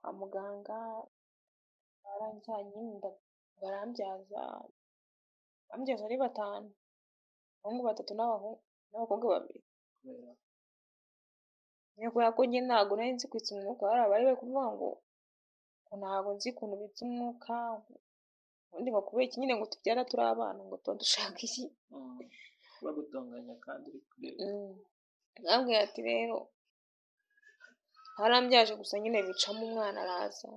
kwa muganga baranjyanye barambyaza ari 5, abahungu 3 n'abakobwa 2. Kubera ko njye ntabwo nari nzi kwitsa umwuka, bari bari kuvuga ngo ntabwo nzi ukuntu bitsa umwuka, ubundi ngo kubera iki nyine ngo tubyara turi abana ngo tuba dushaka iki. Bagutonganya kandi uri kureba. Nababwira ati rero barambyaje gusa nyine bicamo umwana araza.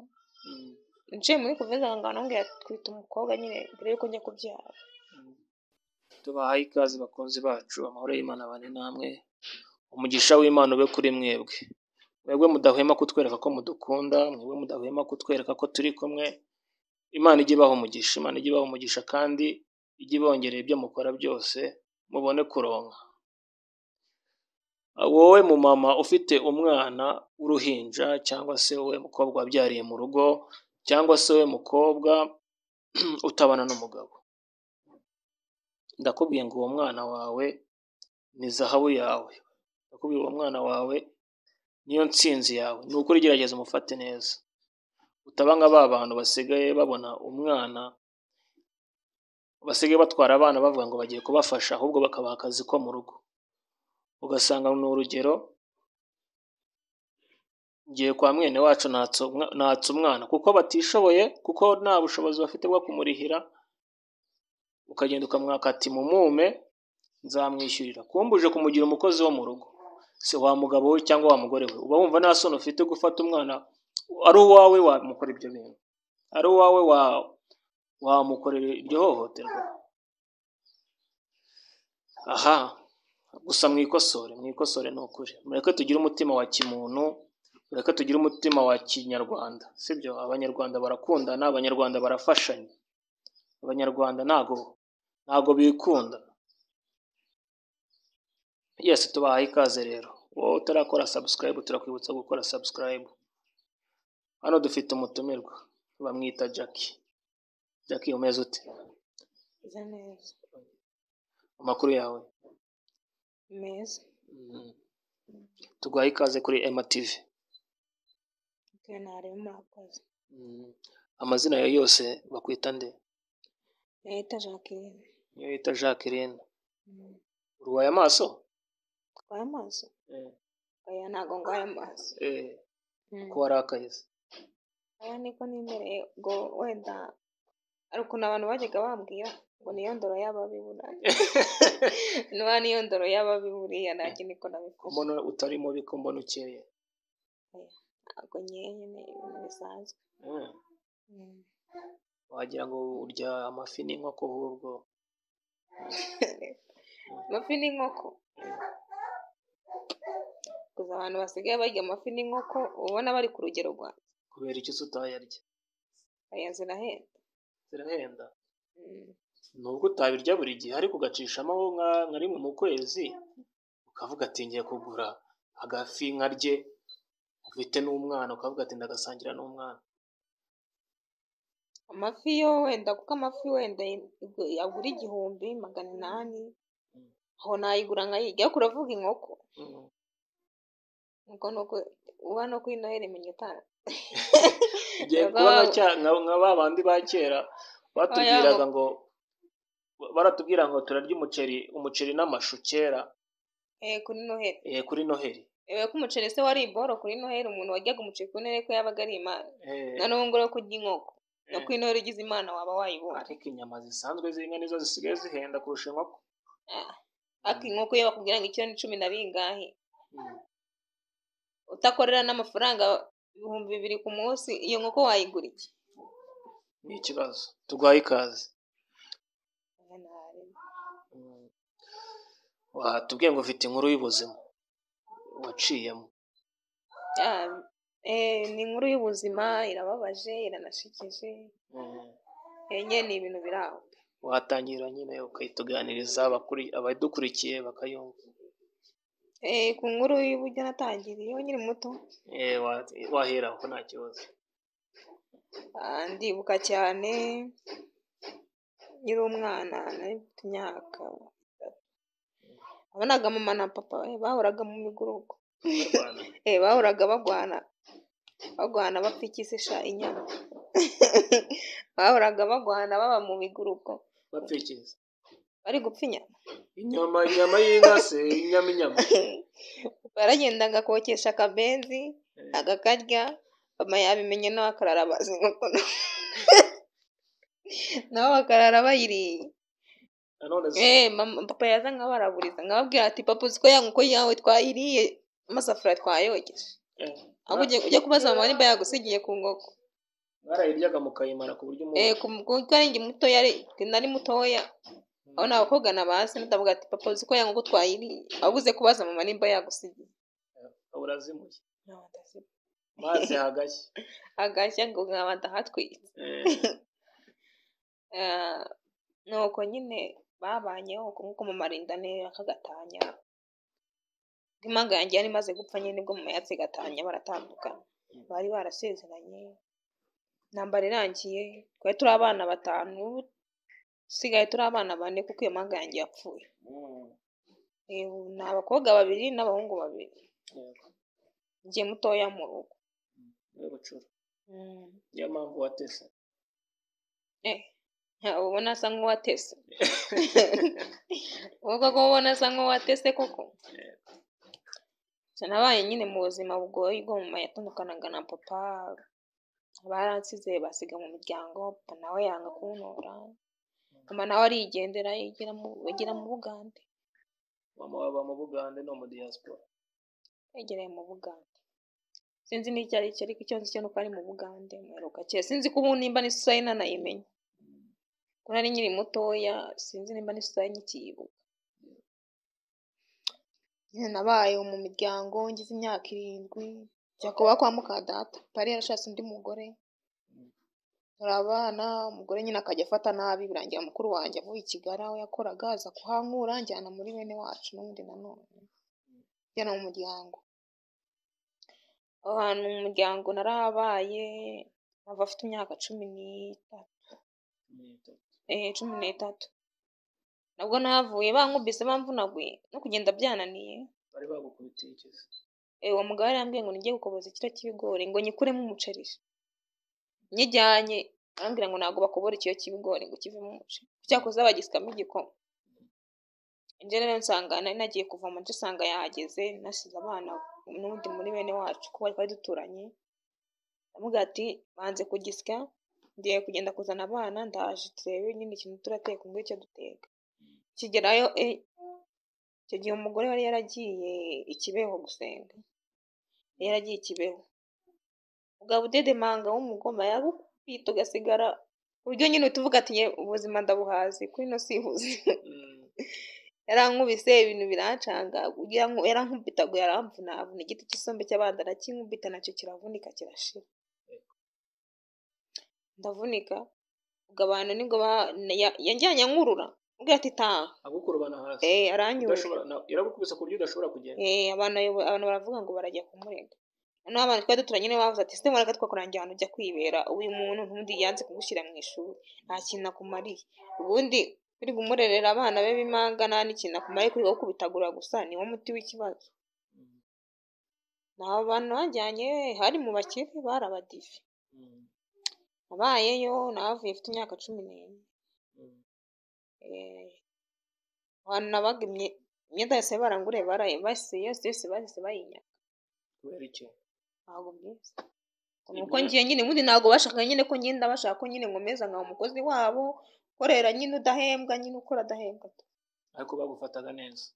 Niciye muri kuveza ngo nongeye twita umukobwa nyine mbere yuko njya kubyara. Tubahaye ikaze bakunzi bacu, amahoro y'Imana abane namwe, umugisha w'Imana ube kuri mwebwe. Mwebwe mudahwema kutwereka ko mudukunda, mwebwe mudahwema kutwereka ko turi kumwe. Imana ijye ibaha umugisha, Imana ijye ibaha umugisha kandi ijye ibongerera ibyo mukora byose mubone kuronka. Wowe mu mama ufite umwana w'uruhinja, cyangwa se wowe mukobwa wabyariye mu rugo, cyangwa se wowe mukobwa utabana n'umugabo, ndakubwiye ngo uwo mwana wawe ni zahabu yawe. Ndakubwiye uwo mwana wawe niyo ntsinzi yawe. Ni ukuri gerageza umufate neza, utaba nka ba bantu basigaye babona umwana, basigaye batwara abana bavuga ngo bagiye kubafasha, ahubwo bakabaha akazi ko mu rugo. Ugasanga ni urugero, ngiye kwa mwene wacu natse umwana kuko batishoboye, kuko nta bushobozi bafite bwo kumurihira, ukagenda ukamwaka ati mumume nzamwishyurira, kumbuje kumugira umukozi wo mu rugo. Se wa mugabo we cyangwa wa mugore we, uba wumva nta soni ufite gufata umwana ari uwawe wamukora ibyo bintu, ari uwawe wamukorera iryo hohoterwa? Aha, gusa mwikosore ni ukuri, mureke tugire umutima wa kimuntu, mureke tugire umutima wa kinyarwanda, sibyo? Abanyarwanda barakundana, abanyarwanda barafashanya, abanyarwanda ntago bikunda. Yes, tubahaye ikaze rero. Wowe utarakora subscribe, turakwibutsa gukora subscribe. Hano dufite umutumirwa, bamwita Jackie. Jackie, umeze ute? Meze neza. Amakuru yawe? Meza. Tuguhaye ikaze kuri Ema TV. Ntarebe murakoze. Amazina yawe yose bakwita nde? Niyita Jacqueline. Niyita Jacqueline. Urwaye amaso? Urwaye amaso? Oya, ntago ndwaye amaso. Ko warakaye se? Oya, niko nimereye ngo wenda ari ukuntu abantu bajyaga bambwira ngo niyo ndoro y'ababibura. Niyo ndoro y'ababiburiya, nanjye niko nabikoze. Mbona utari mubi, ko mbona ukeye. Ntabwo nkeye, ni ibintu bisanzwe. Wagira ngo urya amafi n'inkoko ahubwo. Amafi n'inkoko? Gusa abantu basigaye barya amafi n'inkoko ubona bari ku rugero rwanjye. Kubera iki se utayarya? Aya zirahenda. Zirahenda? Nubwo utabirya buri gihe, ariko ugacishamo nka rimwe mu kwezi, ukavuga ati ngiye kugura agafi nkarye, ufite n'umwana ukavuga ati ndagasangira n'umwana. Amafi yo wenda, kuko amafi wenda yagura 1,800, aho nayigura nkayirya. Ariko uravuga inkoko? Nuko uba no kuri Noheli menya utana. Ugiye kuba nka ba bandi ba kera batubwiraga ngo, baratubwira ngo turarya umuceri n'amashu kera. Kuri Noheli. Kuri Noheli. Ko umuceri se wari iboro kuri Noheli, umuntu wajyaga umuceri kuri Noheli ko yabaga ari Imana. Noneho ngo kurya inkoko no kuri Noheli ugize Imana waba wayibonye. Ariko inyama zisanzwe z'inka nizo zisigaye zihenda kurusha inkoko. Ariko inkoko iyo bakubwira ngo ikiro ni 10 na bingahe, utakorera n'amafaranga 2,000 ku munsi, iyo nkoko wayigura iki? Ni ikibazo. Tuguhaye ikaze. Watubwiye ngo ufite inkuru y'ubuzima waciyemo. Ni inkuru y'ubuzima, irababaje, iranashekeje. Nyine ni ibintu biri aho. Watangira nyine ukayituganiriza abadukurikiye bakayumva. Ku nkuru y'uburyo natangiriye nkiri muto. Wahera ko nta kibazo. Ndibuka cyane nkiri umwana, nari mfite imyaka 3. Wabonaga mama na papa bahoraga mu miguruko. Bahoraga bagwana. bagwana bapfa iki se sha inyama bahoraga bagwana baba mu biguruko bapfikiza bari gupfa inyama y'inka se inyama baragendaga kokesha akabenzi agakarya mama yabimenye nawe akarara bazi inkoko nabo bakarara bayiriye papa yaza nkabaraburiza nkababwira ati papa uziko ya nkoko yawe twayiriye amasafuriya twayogeje ahubwo ujya kubaza mama niba yagusigiye ku nkoko barayiryaga mukayimara ku buryo kuko ari njye mutoya nari mutoya aho ni abakobwa na basi ndavuga ati papa uziko ya nkoko twayiriye ahubwo uze kubaza mama nimba yagusigiye urazimuye maze hagashya ngo nkaba ndahatwitse nuko nyine babanyeho nkuko mu marindane akagatanya impanga yanjye yari imaze gupfa nyine nibwo mu mayatsi gatanya baratandukana bari barasezeranye intambara irangiye twari turi abana 5 usigaye turi abana 4 kuko iyo mpanga yanjye yapfuye ni abakobwa 2 n'abahungu 2 njye mutoya mu rugo niyo mpamvu watese ubona asa nk'uwatese ubwo ko ubona asa nk'uwatese koko nabaye nyine mu buzima bugoye bwo mama yatandukanaga na papa baransize basiga mu miryango papa nawe yanga kuntora mama nawe arigendera yigira mu Bugande mama waba mu Bugande no mu diaspora yegereye mu Bugande sinzi n'icyo ari cyo ariko icyo nzi cyo nuko ari mu Bugande mperuka kera sinzi ko ubu nimba n'isura nanayimenye ko nari nkiri mutoya sinzi nimba n'isura nyikiyibuka nabaye mu miryango ngize imyaka 7 njya kuba kwa mukadata bari yarashatse undi mugore turabana umugore nyine akajya afata nabi birangira mukuru wanjye avuye i Kigali aho yakoraga aza kuhankura njyana muri bene wacu n'ubundi nanone njyana mu muryango ahantu mu muryango narahabaye ava afite imyaka 13 nabwo nahavuye bankubise bamvunaguye no kugenda byananiye bari bagukubitiye ikizi uwo mugabo yambwiye ngo nijye gukoboza ikiro cy'ibigori ngo nyikuremo umuceri nyijyanye arambwira ngo ntabwo bakobora ikiro cy'ibigori ngo kivemo umuceri cyakoze bagisikamo igikoma nje rero nsanga nari nagiye kuvoma nje sanga yahageze nasize abana n'undi muri bene wacu kuko bari duturanye amubwira ati banze kugisya ngiye kugenda kuzana abana ndaje turebe nyine ikintu turateka ngo icyo duteka kigerayo icyo gihe umugore wari yaragiye ikibeho gusenga yaragiye ikibeho ugaba udedemanga w'umugoma yagukubita ugasigara uburyo nyine utuvuga ati ubuzima ndabuhazi kuri no sihuzi yarankubise ibintu birancanga kugira ngo yarankubitaga yaramvunavuna igiti cy'isombe cy'abandi arakinkubita nacyo kiravunika kirashira ndavunika ubwo abantu nibwo yanjyanye nkurura ubwo ati taha agukurubana hasi aranyura yaragukubise ku buryo udashobora kugenda abantu baravuga ngo barajya kumurega noneho abantu twari duturanye niwe bavuze ati site mureka twakurangira ahantu ujya kwibera uyu muntu ntundi yanze kugushyira mu ishuri nta kintu akumariye ubundi uri kumurerera abana be b'impanga nta n'ikintu akumariye kuri gukubitagura gusa niwo muti w'ikibazo naho abantu bajyanye hari mu bakire barabadive nabayeyo nahavuye mfite imyaka 11 abantu nabaga imyenda yose barangure barayimbase yose bahise bayinyaka kubera iki ntabwo bwiza nuko ngiye nyine ubundi ntabwo bashaka nyine ko ngenda bashaka ko nyine nkomeza nka umukozi wabo korera nyine udahembwa nyine ukora adahembwa ariko bagufataga neza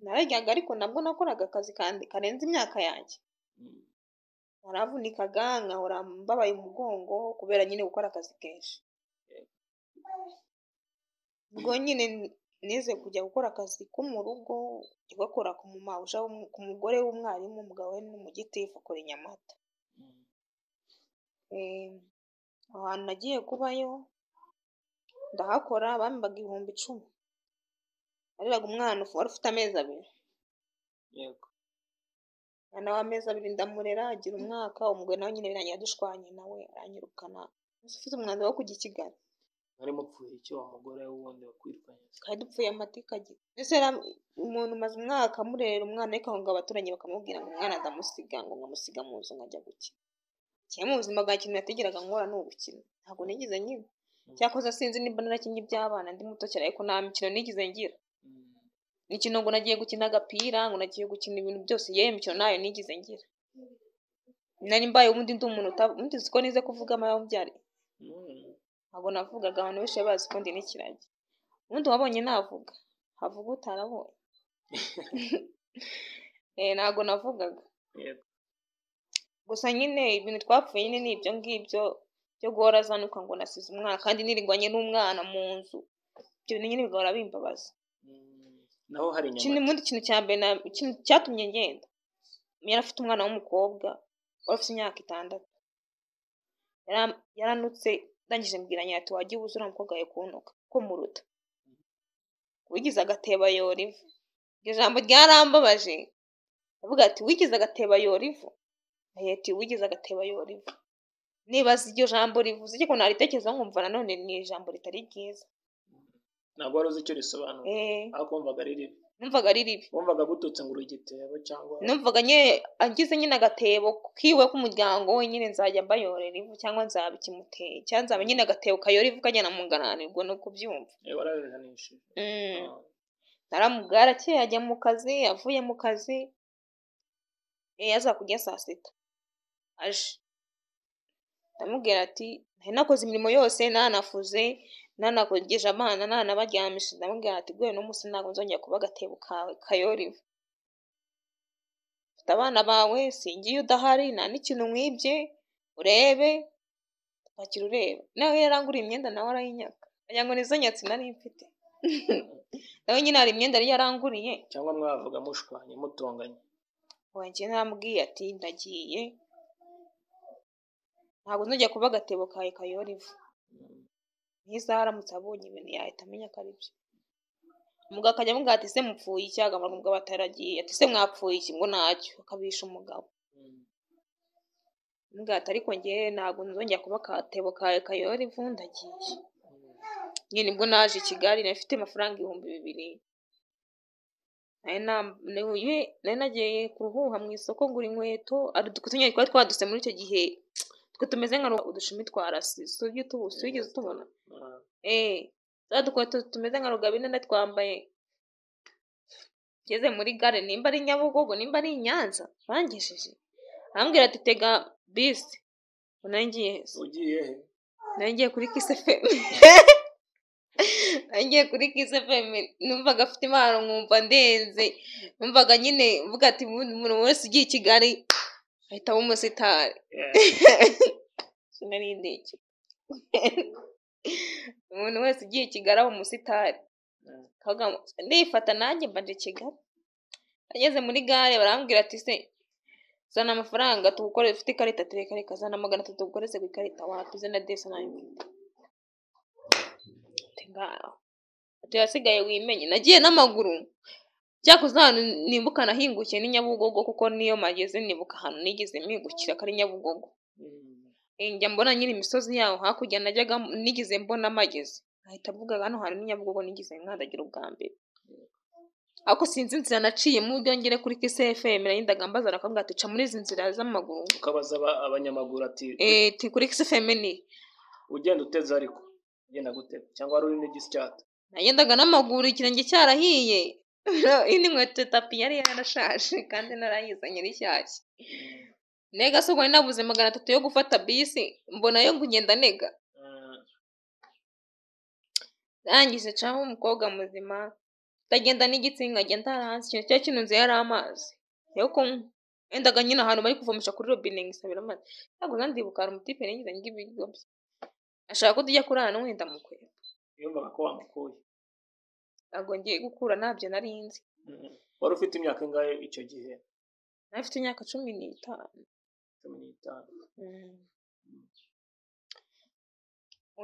narajyaga ariko nabwo nakoraga akazi kandi karenze imyaka yanjye naravunikaga nkahora mbabaye umugongo kubera nyine gukora akazi kenshi ubwo nyine nize kujya gukora akazi ko mu rugo ugakora ku mugore w'umwarimu umugabo we n'umugitifu akora inyamata ahantu nagiye kubayo ndahakora bambaga 10,000 ariraga umwana wari ufite amezi 2 yego mwana w'amezi 2 ndamurera agira umwaka umugore nawe nyine birangira dushwanye nawe aranyirukana ufite umwanzuro wo kujya i Kigali Mwari mupfuye iki wa mugore wundi wakwirukanye? kandi dupfuye amatika agira ese umuntu umaze umwaka amurera umwana ariko ngo abaturanyi bakamubwira ngo umwana ndamusiga ngo nkamusiga mu nzu nkajya gukina. Cyangwa mu buzima bwa kintu nategeraga nkora ni ugukina, ntabwo nigize nyine. Cyakoze sinzi nimba narakinnye iby'abana ndi muto cyane ariko nta mikino nigize ngira. Imikino ngo nagiye gukina agapira, ngo nagiye gukina ibintu byose, yewe imikino nayo nigize ngira. Nari mbaye ubundi ndi umuntu ubundi uzi ko nize kuvuga amabyari. Ntabwo navugaga, abantu benshi bazi ko ndi n'ikiragi. Ubundi wabonye navuga, havuga utarabonye. Ntabwo navugaga. Gusa nyine ibintu twapfuye nyine ni ibyo ngibyo byo guhora azanuka ngo nasize umwana kandi nirigwanye n'umwana mu nzu. Ibyo bintu nyine bigahora bimbabaza. Naho hari inyama. Ikintu cya mbere ikintu cyatumye ngenda. Yari afite umwana w'umukobwa wari ufite imyaka 6. Yaranutse ndangije mbwira nyina ati wagiye uzura umukobwa wawe kunuka ko muruta. Wigize agateba yora ivu. Iryo jambo ryarambabaje. Avuga ati wigize agateba yora ivu. Ati wigize agateba yora ivu. Nibaza iryo jambo rivuze ko naritekereza nkumva nanone ni ijambo ritari ryiza. Ntabwo wari uzi icyo risobanura. Ariko wumvaga ari ribi. Numvaga ari ribi. Wumvaga gututse ngo igitebo cyangwa numvaga nye agize nyine agatebo kiwe k'umuryango we nyine nzajya mbayorera ivu cyangwa nzabikimuteye cyangwa nzaba nyine agatebo kayora ivu kajyana mu ngaranirwa no kubyumva. Warabihanishije. Naramubwira cye ajya mu kazi, avuye mu kazi aza kujya saa 6 aje. Ndamubwira ati nari nakoze imirimo yose nanafuze nanakogeje abana nanabaryamisha. Ndamubwira ati gwe no musi ntabwo nzongera kuba agatebo kawe kayora ivu. Ufite abana bawe singiye udahari nta n'ikintu mwibye urebe bakira ureba. Nawe yaranguriye imyenda nawe arayinyaka agira ngo nizo nyatsi nari mfite. Nawe nyine hari imyenda yari yaranguriye cyangwa mwavuga mushwanye mutonganye. Wanjye namubwiye ati ndagiye ntabwo nzongera kuba agatebo kawe kayora ivu. N'isaha aramutse abonye ibintu yahita amenya ko ari byo. Umugabo akajya amubwira ati se mupfuye iki? Agamara umugabo ataragiye ati se mwapfuye iki? Ngo ntacyo. Akabisha umugabo. Umugabo ati ariko njyewe ntabwo nzongera kuba agatebo kawe kayora ivu ndagiye. Nyine nibwo naje i Kigali nafite amafaranga 2,000. Nari nagiye kuruhuha mu isoko ngura inkweto adukutunye twari twaduse muri icyo gihe twe tumeze nka udushumi twa rasi wigeze utubona. Dukweto tumeze nka rugabine twambaye. Ngeze muri gare nimba ari Nyabugogo nimba ari Nyanza bangejeje arambwira ati tega bisi. Ugiye he? Nangiye kuri Kiss FM. Nangiye kuri Kiss FM numvaga afite impano nkumva ndenze. Numvaga nyine mvuga ati umuntu wese ugiye i Kigali ahita aba umusitari. Sinari ndeke. Umuntu wese ugiye i Kigali aba umusitari. Ndifata nanjye mbaje Kigali. Ageze muri gare barambwira ati se zana amafaranga tugukorere ufite ikarita reka zana 300 tugukoreze ku ikarita wapize na desa nayo mfite. Ngaho ati yasigaye wimenye. Nagiye n'amaguru cyakoze hano nimbuka nahingukiye ni Nyabugogo kuko niyo mageze nibuka hano nigeze migukira kari Nyabugogo. Njya mbona nyine imisozi yaho hakurya najyaga nigize mbona mageze ahita avuga hano hari ni Nyabugogo nigize mwandagira ubwa mbere. Ako sinzi inzira naciye mu byongere kuri Kiss FM narindaga mbaza nakambwa ati ca muri izi nzira z'amaguru. Ukabaza abanyamaguru ati kuri Kiss FM ni ugenda uteze ariko ugenda gutega cyangwa ari uri n'igisyata. Nagendaga n'amaguru ikirenge cyarahiye. Indi nkweto tapi yari yarashaje kandi narayizanye rishyashya. Nega so gwari nabuze 300 yo gufata bisi mbona yo ngenda nega. Nangise caho umukobwa muzima tagenda n'igitsinga agenda hanze ikintu cyo kinunze yari amazi. Yoko endaga nyina ahantu bari kuvomisha kuri robine ngisabira amazi. Ntabwo nandibuka ari umutipe ningize ngibyo. Ashaka ko tujya kurana n'wenda mukwe. Yumvaga ko wamukuye. Ntabwo ngiye gukura nabyo narinzi. Wari ufite imyaka ingahe icyo gihe? Nafite imyaka 15.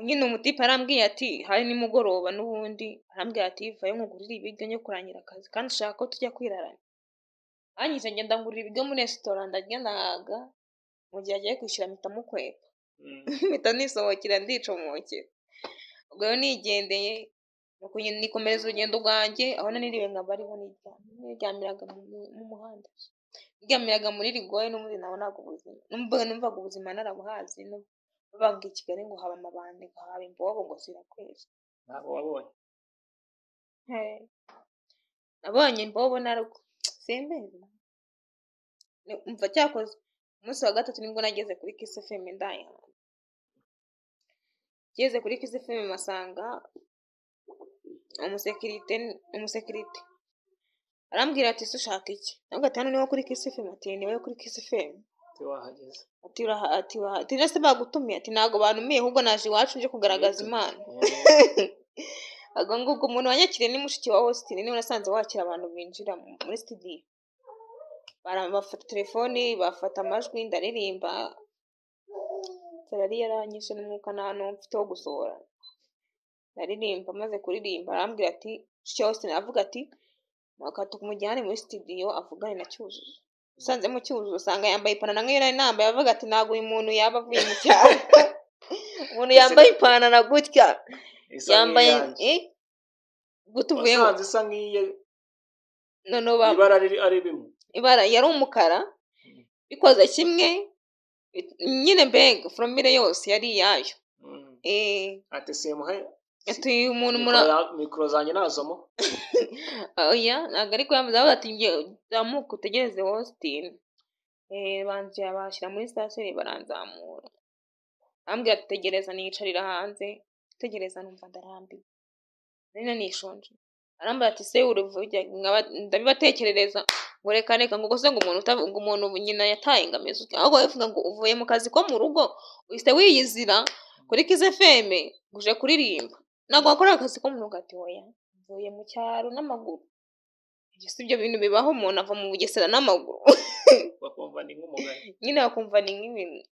Nyine umutipe arambwiye ati hari nimugoroba n'ubundi arambwiye ati vayo nkugurira ibiryo nyo kurangira akazi kandi ushaka ko tujya kwirarana. Anyise ngenda ngurira ibiryo muri restaurant ndagendaga mu gihe agiye kwishyura mpita mukwepa. Mpita nisohokera ndicomokera. ubwo rero nigendeye nuko nyine nikomereza urugendo rwanjye aho naniriwe nkaba ariho niryamiraga mu muhanda niryamiraga muri rigoye n'ubundi nabonaga ubuzima numvaga ubuzima narabuhazi bavuga i Kigali ngo haba amabandi ngo haba imbobo ngo zirakwezi ntabwo wabonye nabonye imbobo naruko simbizi umva cyakoze umunsi wa gatatu nibwo nageze kuri Kiss FM ndaye ngeze kuri Kiss FM masanga umusekirite arambwira ati se ushaka iki nabwo ati hano niho kuri Kiss FM ati niwe kuri Kiss FM wahageze ati nase bagutumiye ati ntago bantumiye ahubwo naje iwacu nje kugaragaza Imana ngubwo umuntu wanyakiriye ni mushiki wa Austin niwe nasanze wakira abantu binjira muri studio bafata telefoni bafata amajwi ndaririmba yari yaranyishe n'umwuka nano mfite wo gusohora ndaririmba maze kuririmba arambwira ati mushiki wa Austin avuga ati makatu kumujyane muri studio avugane na Cyuzuzo usanze mu Cyuzuzo usanga yambaye ipantaro nk'iyo nari nambaye avuga ati ntago uyu muntu yaba avuye mu cyaro umuntu yambaye ipantaro gutya yambaye gutuvuye usanze isa nk'iye none ibara ari bimwe ibara yari umukara bikoze kimwe nyine mbega formule yose yari iyayo ati semuhe ati umuntu mikoro zanjye nazomo oya ntabwo ariko yamaze ati ngiye zamuka utegereze Austin banje abashyira muri station baranzamura ambwira ati tegereza niyicarira hanze tegereza numva ndarambiwe nari nishonje arambara ati se uruvuge ndabibatekerereza ngo reka ngo gose ngo umuntu nyina yataye ingamizo ahubwo yavuga ngo uvuye mu kazi ko mu rugo uhise wiyizira kuri Kiss FM guje kuririmba ntabwo wakora akazi ko mu rugo ati oya mvuye mu cyaro n'amaguru ibyo bintu bibaho umuntu ava mu Bugesera n'amaguru bakumva ni nk'umugani nyine bakumva ni nk'ibintu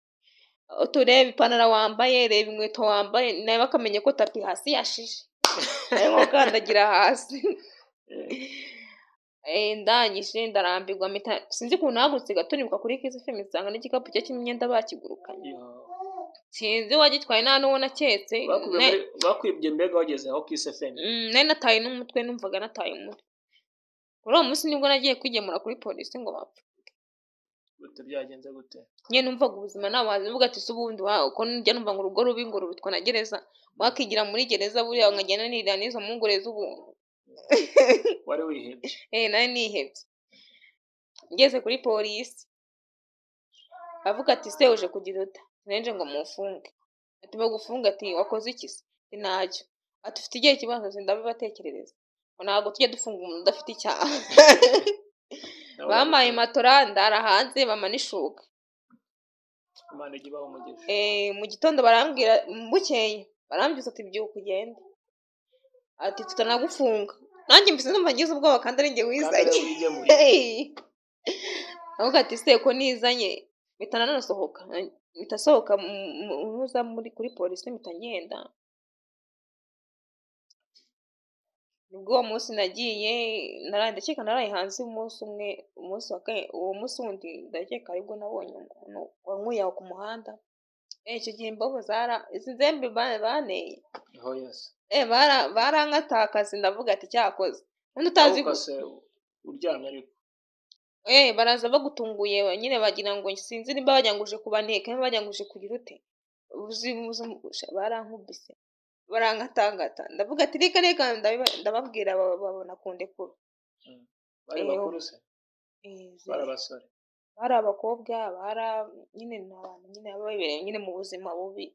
utureba ipantaro wambaye reba inkweto wambaye nawe bakamenya ko tapi hasi yashije ariko kandagira hasi ndangije ndarambirwa sinzi ukuntu nahagurutse gato nibuka kuri Kiss FM nsanga n'igikapu cye cy'imyenda bakigurukanye sinzi wagitwaye nta n'uwo naketse bakwibye mbega wageze aho Kiss FM nari nataye n'umutwe numvaga nataye umutwe kuri uwo munsi nibwo nagiye kwigemura kuri polisi ngo bapfe gute byagenze gute nyine numvaga ubuzima nabazi mvuga ati se ubundi uko njya numva ngo urugo rubi ngo rubitwa na gereza wakigira muri gereza buriya nkagenda nirira n'izo mungure z'ubuntu wari wihebye nari nihebye ngeze kuri polisi avuga ati se uje kugira uta nenje ngo mufunge ati bagufunga ati wakoze iki se ntacyo ati ufite igihe kibazo ndabibatekerereza ntabwo tujye dufunga umuntu udafite icyaha bamaye matora ndara hanze bamanishuka Imana ijye ibaha umugisha mu gitondo barambwira bukeye barambwira ati byuka ugende ati tutanagufunga nanjye mbise numva ngize ubwoba kandi ari njye wizanye avuga ati se ko nizanye bitana nanasohoka bitasohoka uza kuri polisi mitangenda nubwo uwo munsi nagiye ndakeka naraye hanze umunsi umwe uwo munsi wundi ndakeka aribwo nabonye umuntu wankuye aho ku muhanda icyo gihe imbobo izi nzembe baneye barankatakazi ndavuga ati cyakoze undi utazi uryamye ariko baraza bagutunguye nyine bagira ngo sinzi nimba bajya ngo uje kubaneka nimba bajya ngo uje kugira ute barankubise barankatangata ndavuga ati reka ndababwira babona kundekura bari bakuru se bari abasore bari abakobwa nyine ni abantu nyine baba bibereye nyine mu buzima bubi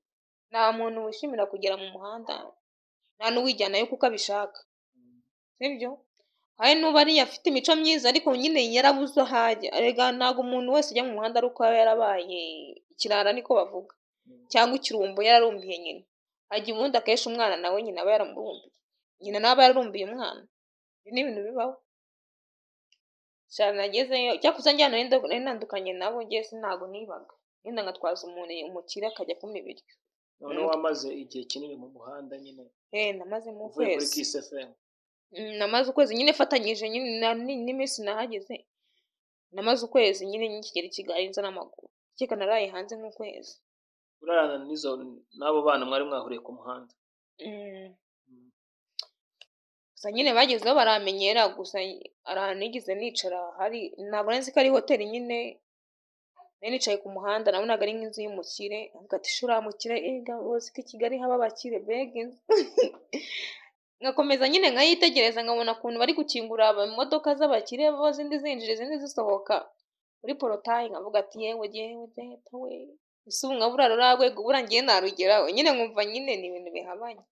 nta muntu wishimira kugera mu muhanda nta n'uwijyanayo kuko abishaka sibyo hari n'ubu ariyo afite imico myiza ariko nyine yarabuze aho ajya erega ntabwo umuntu wese ujya mu muhanda ari uko aba yarabaye ikirara niko bavuga cyangwa ikirumbo yararumbiye nyine hajya ubundi akenshi umwana nawe nyina aba yaramurumbiye nyina nawe aba yararumbiye umwana ibi ni ibintu bibaho cyane nagezeyo cyakuze njyana nari nandukanye nabo ngeze ntabwo nibaga yenda ngatwaza umuntu umukire akajya kumpa ibiryo none wamaze igihe kinini mu muhanda nyine namaze mu kuri kwezi Kiss FM namaze ukwezi nyine fatanyije nyine n'iminsi nahageze namaze ukwezi nyine nkigera i Kigali nza n'amaguru keka naraye hanze nk'ukwezi urarana n'abo bana mwari mwahuriye ku muhanda gusa nyine bagezeho baramenyera, gusa ahantu nigeze nicara hari ntabwo nzi ko ari hoteli nyine, nari nicaye ku muhanda nabonaga ari nk'inzu y'umukire, avuga ati shura mukire uzi ko i Kigali haba abakire mbega inzu. Ngakomeza nyine nkayitegereza nkabona ukuntu bari gukingura imodoka z'abakire zindi zinjira izindi zisohoka muri porotayi, nkavuga ati yewe deta we ese ubu nka buriya ruriya rwego buriya ngiye narugeraho, nyine nkumva nyine ni ibintu bihabanye,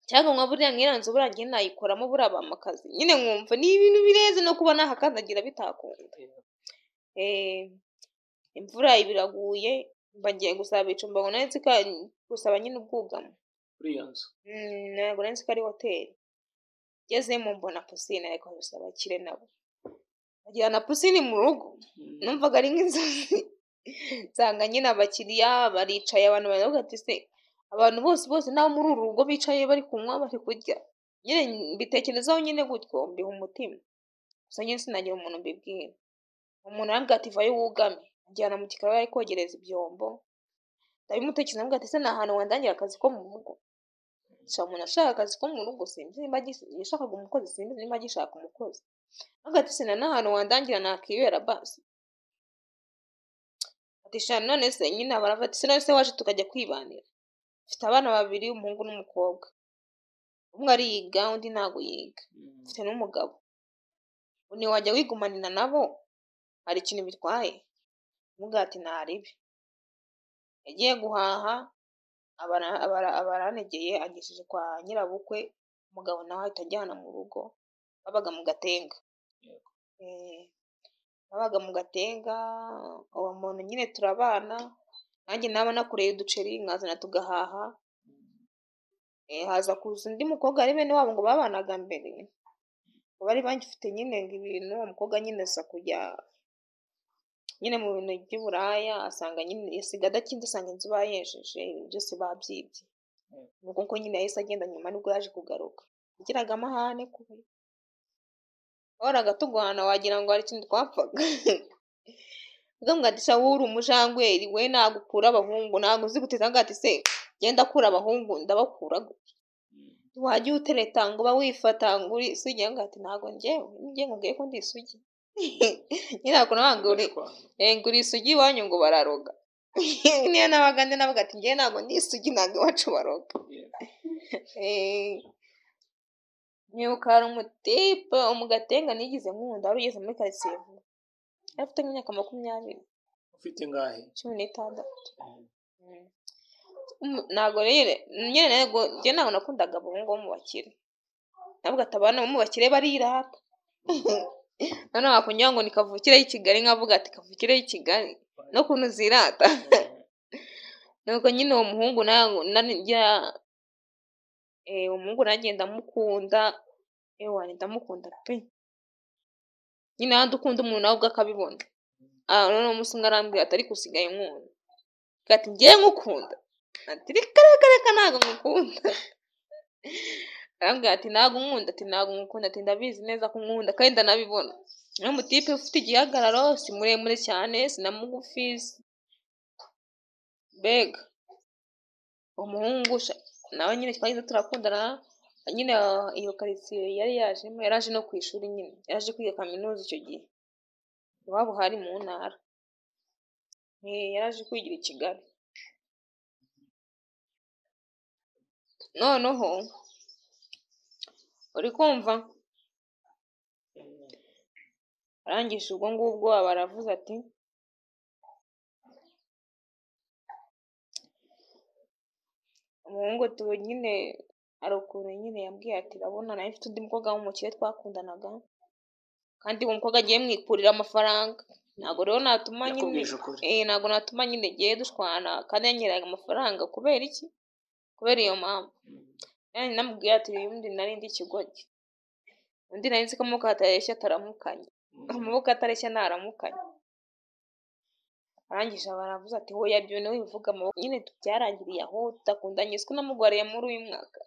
cyangwa nka buriya nk'iriya nzu buriya ngiye nayikoramo buriya bampa akazi, nyine nkumva ni ibintu bireze no kuba nahakandagira bitakunda. Imvura biraguye mba ngiye gusaba icumbi, ngo nari nzi ko gusaba nyine ubwugamo kuri iyo nzu, ntabwo nari nzi ko ari hoteli. Ngezemo mbona pisine, ariko gusa abakire nabo bagira na pisine mu rugo, numvaga ari nk'inzozi. Nsanga nyine abakiriya baricaye, abantu baravuga ati se abantu bose nabo muri uru rugo bicaye bari kunywa bari kurya, nyine mbitekerezaho nyine gutyo mbiha umutima, gusa nyine sinagira umuntu mbibwira. Umuntu arambwira ati vayo wugame, anjyana mu gikari ari kogereza ibyombo, ndabimutekereza ndavuga ati se ni ahantu wandangira akazi ko mu rugo? Umuntu ashaka akazi ko mu rugo, sinzi nimba yashakaga umukozi, sinzi nimba agishaka umukozi. Ndavuga ati se na n'ahantu wandangira nakibera basi. Ati sha none se nyine baravuga ati se none se waje tukajya kwibanira. Mfite abana babiri, umuhungu n'umukobwa, umwe ariga undi ntabwo yiga, mfite n'umugabo. Ni wajya wigumanira nabo hari ikintu bitwaye? Mvuga ati ntaribi. Yagiye guhaha abaranegeye, agejeje kwa nyirabukwe, umugabo nawe ahita ajyana mu rugo. Babaga mu Gatenga, babaga mu Gatenga. Uwo muntu nyine turabana, nanjye naba nakoreye uduceri nkazana tugahaha. Haza kuza undi mukobwa ari bene wabo ngo babanaga mbere, ngo bari bagifite nyine ibintu, uwo mukobwa nyine aza kujya nyine mu bintu by'uburaya, asanga nyine yasiga adakinze, asanga inzu bayejeje, ibintu byose babyibye. Nuko nyine yahise agenda, nyuma nibwo yaje kugaruka. Yagiraga amahane kubi, wahoraga tugwana wagira ngo hari ikintu twapfaga. Ugamubwira ati sha wowe uri umujangweri we, nagukura abahungu ntabwo uzi guteza. Avuga ati se genda akura abahungu ndabakura gute? Wajya utereta ngo uba wifata ngo uri isugi? Avuga ati ntabwo njyewe nkubwiye ko ndi isugi. Nyine ako ntabwo uri isugi iwanyu ngo bararoga. Niyo nabaga ndi navuga ati njyewe ntabwo ndi isugi, ntabwo iwacu baroga. Nyibuka hari umutipe mu Gatenga nigize nkunda, wari ugeze muri karitsiye vuba, yari afite nk'imyaka 20. ufite ingahe? 16. Ntabwo rero nyine njye ntabwo nakundaga abahungu bo mu bakire, navuga ati abana bo mu bakire barirata. Noneho wakongera ngo ni kavukire y'i Kigali, nkavuga ati kavukire y'i Kigali no kuntu zirata. Nuko nyine uwo muhungu umuhungu nanjye ndamukunda, ndamukunda pe. Nyine handi ukunda umuntu nawe ubwo akabibona. Noneho umunsi umwe arambwira ati ariko usigaye nkunda. Ati ngiye nkukunda? Ati reka ntabwo nkukunda. Arambwira ati ntabwo nkunda, ati ntabwo nkukunda, ati ndabizi neza ko nkunda kandi ndanabibona. Ni umutipe ufite igihagararo, si muremure cyane, si na mugufi, mbega umuhungu nawe nyine twagize turakundana. Nyine iyo karitsiye yari yajemo, yaraje no ku ishuri, nyine yaraje kwiga kaminuza icyo gihe, iwabo hari mu ntara, yaraje kwigira i Kigali. Noneho uri kumva, arangije ubwo ngubwo aba aravuze ati umuhungu nyine hari ukuntu nyine yambwiye ati urabona nawe mfite undi mukobwa w'umukire twakundanaga, kandi uwo mukobwa agiye mwikurira amafaranga. Ntabwo rero natuma nyine giye dushwana kandi yanyeraga amafaranga. Kubera iki? Kubera iyo mpamvu. Yani namubwiye ati undi nari ndi ikigoryi, undi nari nzi ko amaboko atareshya ataramukanye, amaboko atareshya ntaramukanye. Arangije baravuze ati hoya byo niwe bivuga amaboko, nyine byarangiriye aho tudakundanye. Siko namugwariye muri uyu mwaka.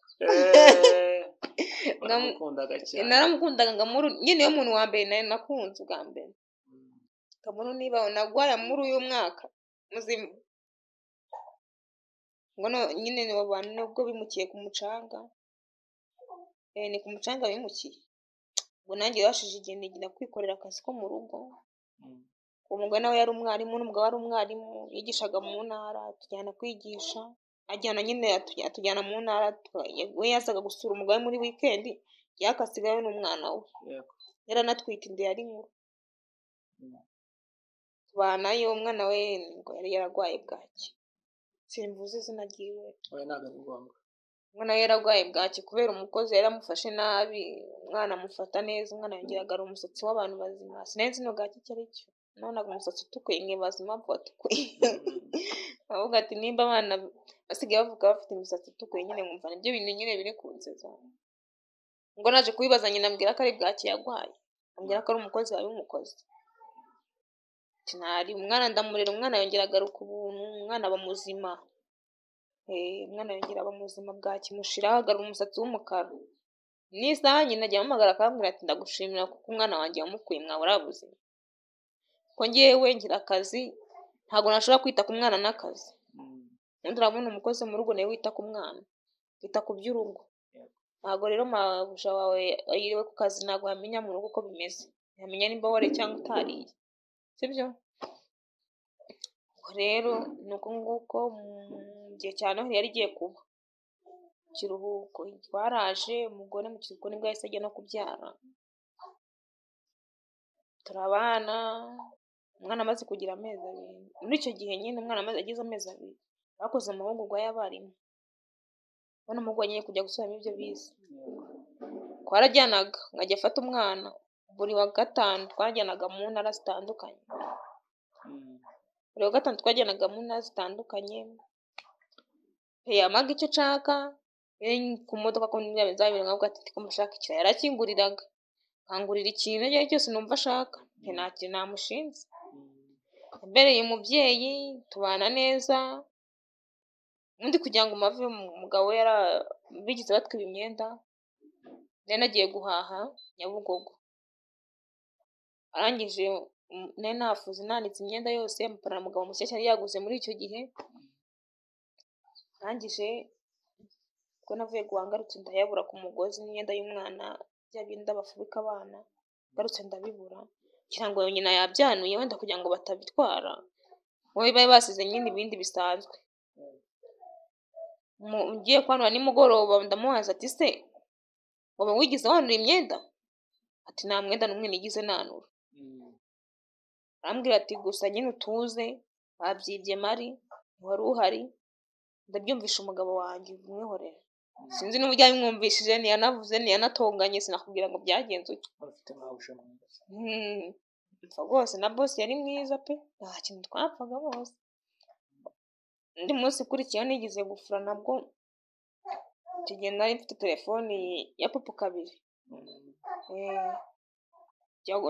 Naramukundaga ngamuru, nyine yo muntu wa mbere nari nakunze bwa mbere. Kamuru niba nagwaya muri uyu mwaka muzima. ngo nyine ni abantu nubwo bimukiye ku mucanga, ni ku mucanga bimukiye, ngo nanjye bashije igihe nigira kwikorera akazi ko mu rugo. Uwo mugore nawe yari umwarimu, n'umugabo wari umwarimu, yigishaga mu ntara, tujyana kwigisha, atujyana mu ntara, we yazaga gusura umugabo muri wikendi, yakasigayo n'umwana we, yaranatwite inda yari nkuru, tubanayo. Umwana we ngo yari yararwaye bwaki, simvuze izina ryiwe, umwana we yararwaye bwaki kubera umukozi yari amufashe nabi, umwana amufata neza, umwana yongeraga ari umusatsi w'abantu bazima, sinenzi no bwaki icyo ari cyo, nabonaga umusatsi utukuye nkibaza impamvu watukuye. Bavuga ati nimba abana basigaye bavuga bafite imisatsi itukuye, nyine nkumva nibyo bintu nyine biri kunseza. Ngo naje kubibaza nyina ambwira ko ari bwaki yarwaye, ambwira ko ari umukozi wabimukoze. Ati umwana ndamurera, umwana yongera agaruka ubuntu, umwana aba muzima, umwana yongera aba muzima, bwaki mushiraho agarura umusatsi w'umukara. N'isaha nyina ajya amuhamagara akambwira ati ndagushimira kuko umwana wanjye wamukuye mwabura buzima, ko ngewe ngira akazi ntabwo nashobora kwita ku mwana n'akazi. Undi urabona umukozi mu rugo nawe wita ku mwana, wita ku by'urugo. Ntabwo rero mabuja wawe yiriwe ku kazi ntabwo yamenya mu rugo uko bimeze, yamenya nimba wariye cyangwa utariye, sibyo? Rero ni uko nguko mu gihe cya Noheli yari igiye kuba ikiruhuko, twaraje, umugore mu kiruhuko nibwo yahise ajya no kubyara, turabana. Umwana amaze kugira amezi 2, muri icyo gihe nyine umwana agize amezi 2 bakoze amahugurwa y'abarimu, ubona amahugurwa nyine kujya gusubiramo ibyo bize. Twarajyanaga nkajya afata umwana buri wa gatanu, twajyanaga mu ntara zitandukanye, buri wa gatanu twajyanaga mu ntara zitandukanye, yamaga icyo nshaka ku modoka, ko nzabira nkavuga ati ko mushaka iki, yarakinguriraga nkangurira ikintu icyo cyose numva ashaka, nta kintu namushinze. Mbereye umubyeyi, tubana neza. Undi kugira ngo mave, umugabo we bigize batwiba imyenda, nari nagiye guhaha Nyabugogo, arangije nari nafuze nanitse imyenda yose, amapantaro umugabo mushyashya yari yaguze muri icyo gihe. Arangije ubwo navuye guhaha ngarutse ndayabura ku mugozi, n'imyenda y'umwana bya bindi bafubika abana, ngarutse ndabibura, kugira ngo nyina yabyanuye wenda kugira ngo batabitwara, wowe bari basize nyine ibindi bisanzwe. Ngiye kwanura nimugoroba ndamubaza ati se waba wigize wanura imyenda? Ati nta mwenda n'umwe nigize nanura. Arambwira ati gusa nyine utuze, babyibye mari wari uhari, ndabyumvisha umugabo wanjye, umwihorera. Sinzi n'uburyo yabimwumvishije, ntiyanavuze ntiyanatonganye, sinakubwira ngo byagenze uko. Mpfa rwose na boss yari mwiza pe, nta kintu twapfaga bose. Undi munsi ukurikiyeho nigize gufura, nabwo icyo gihe nari mfite telefoni ya popo 2,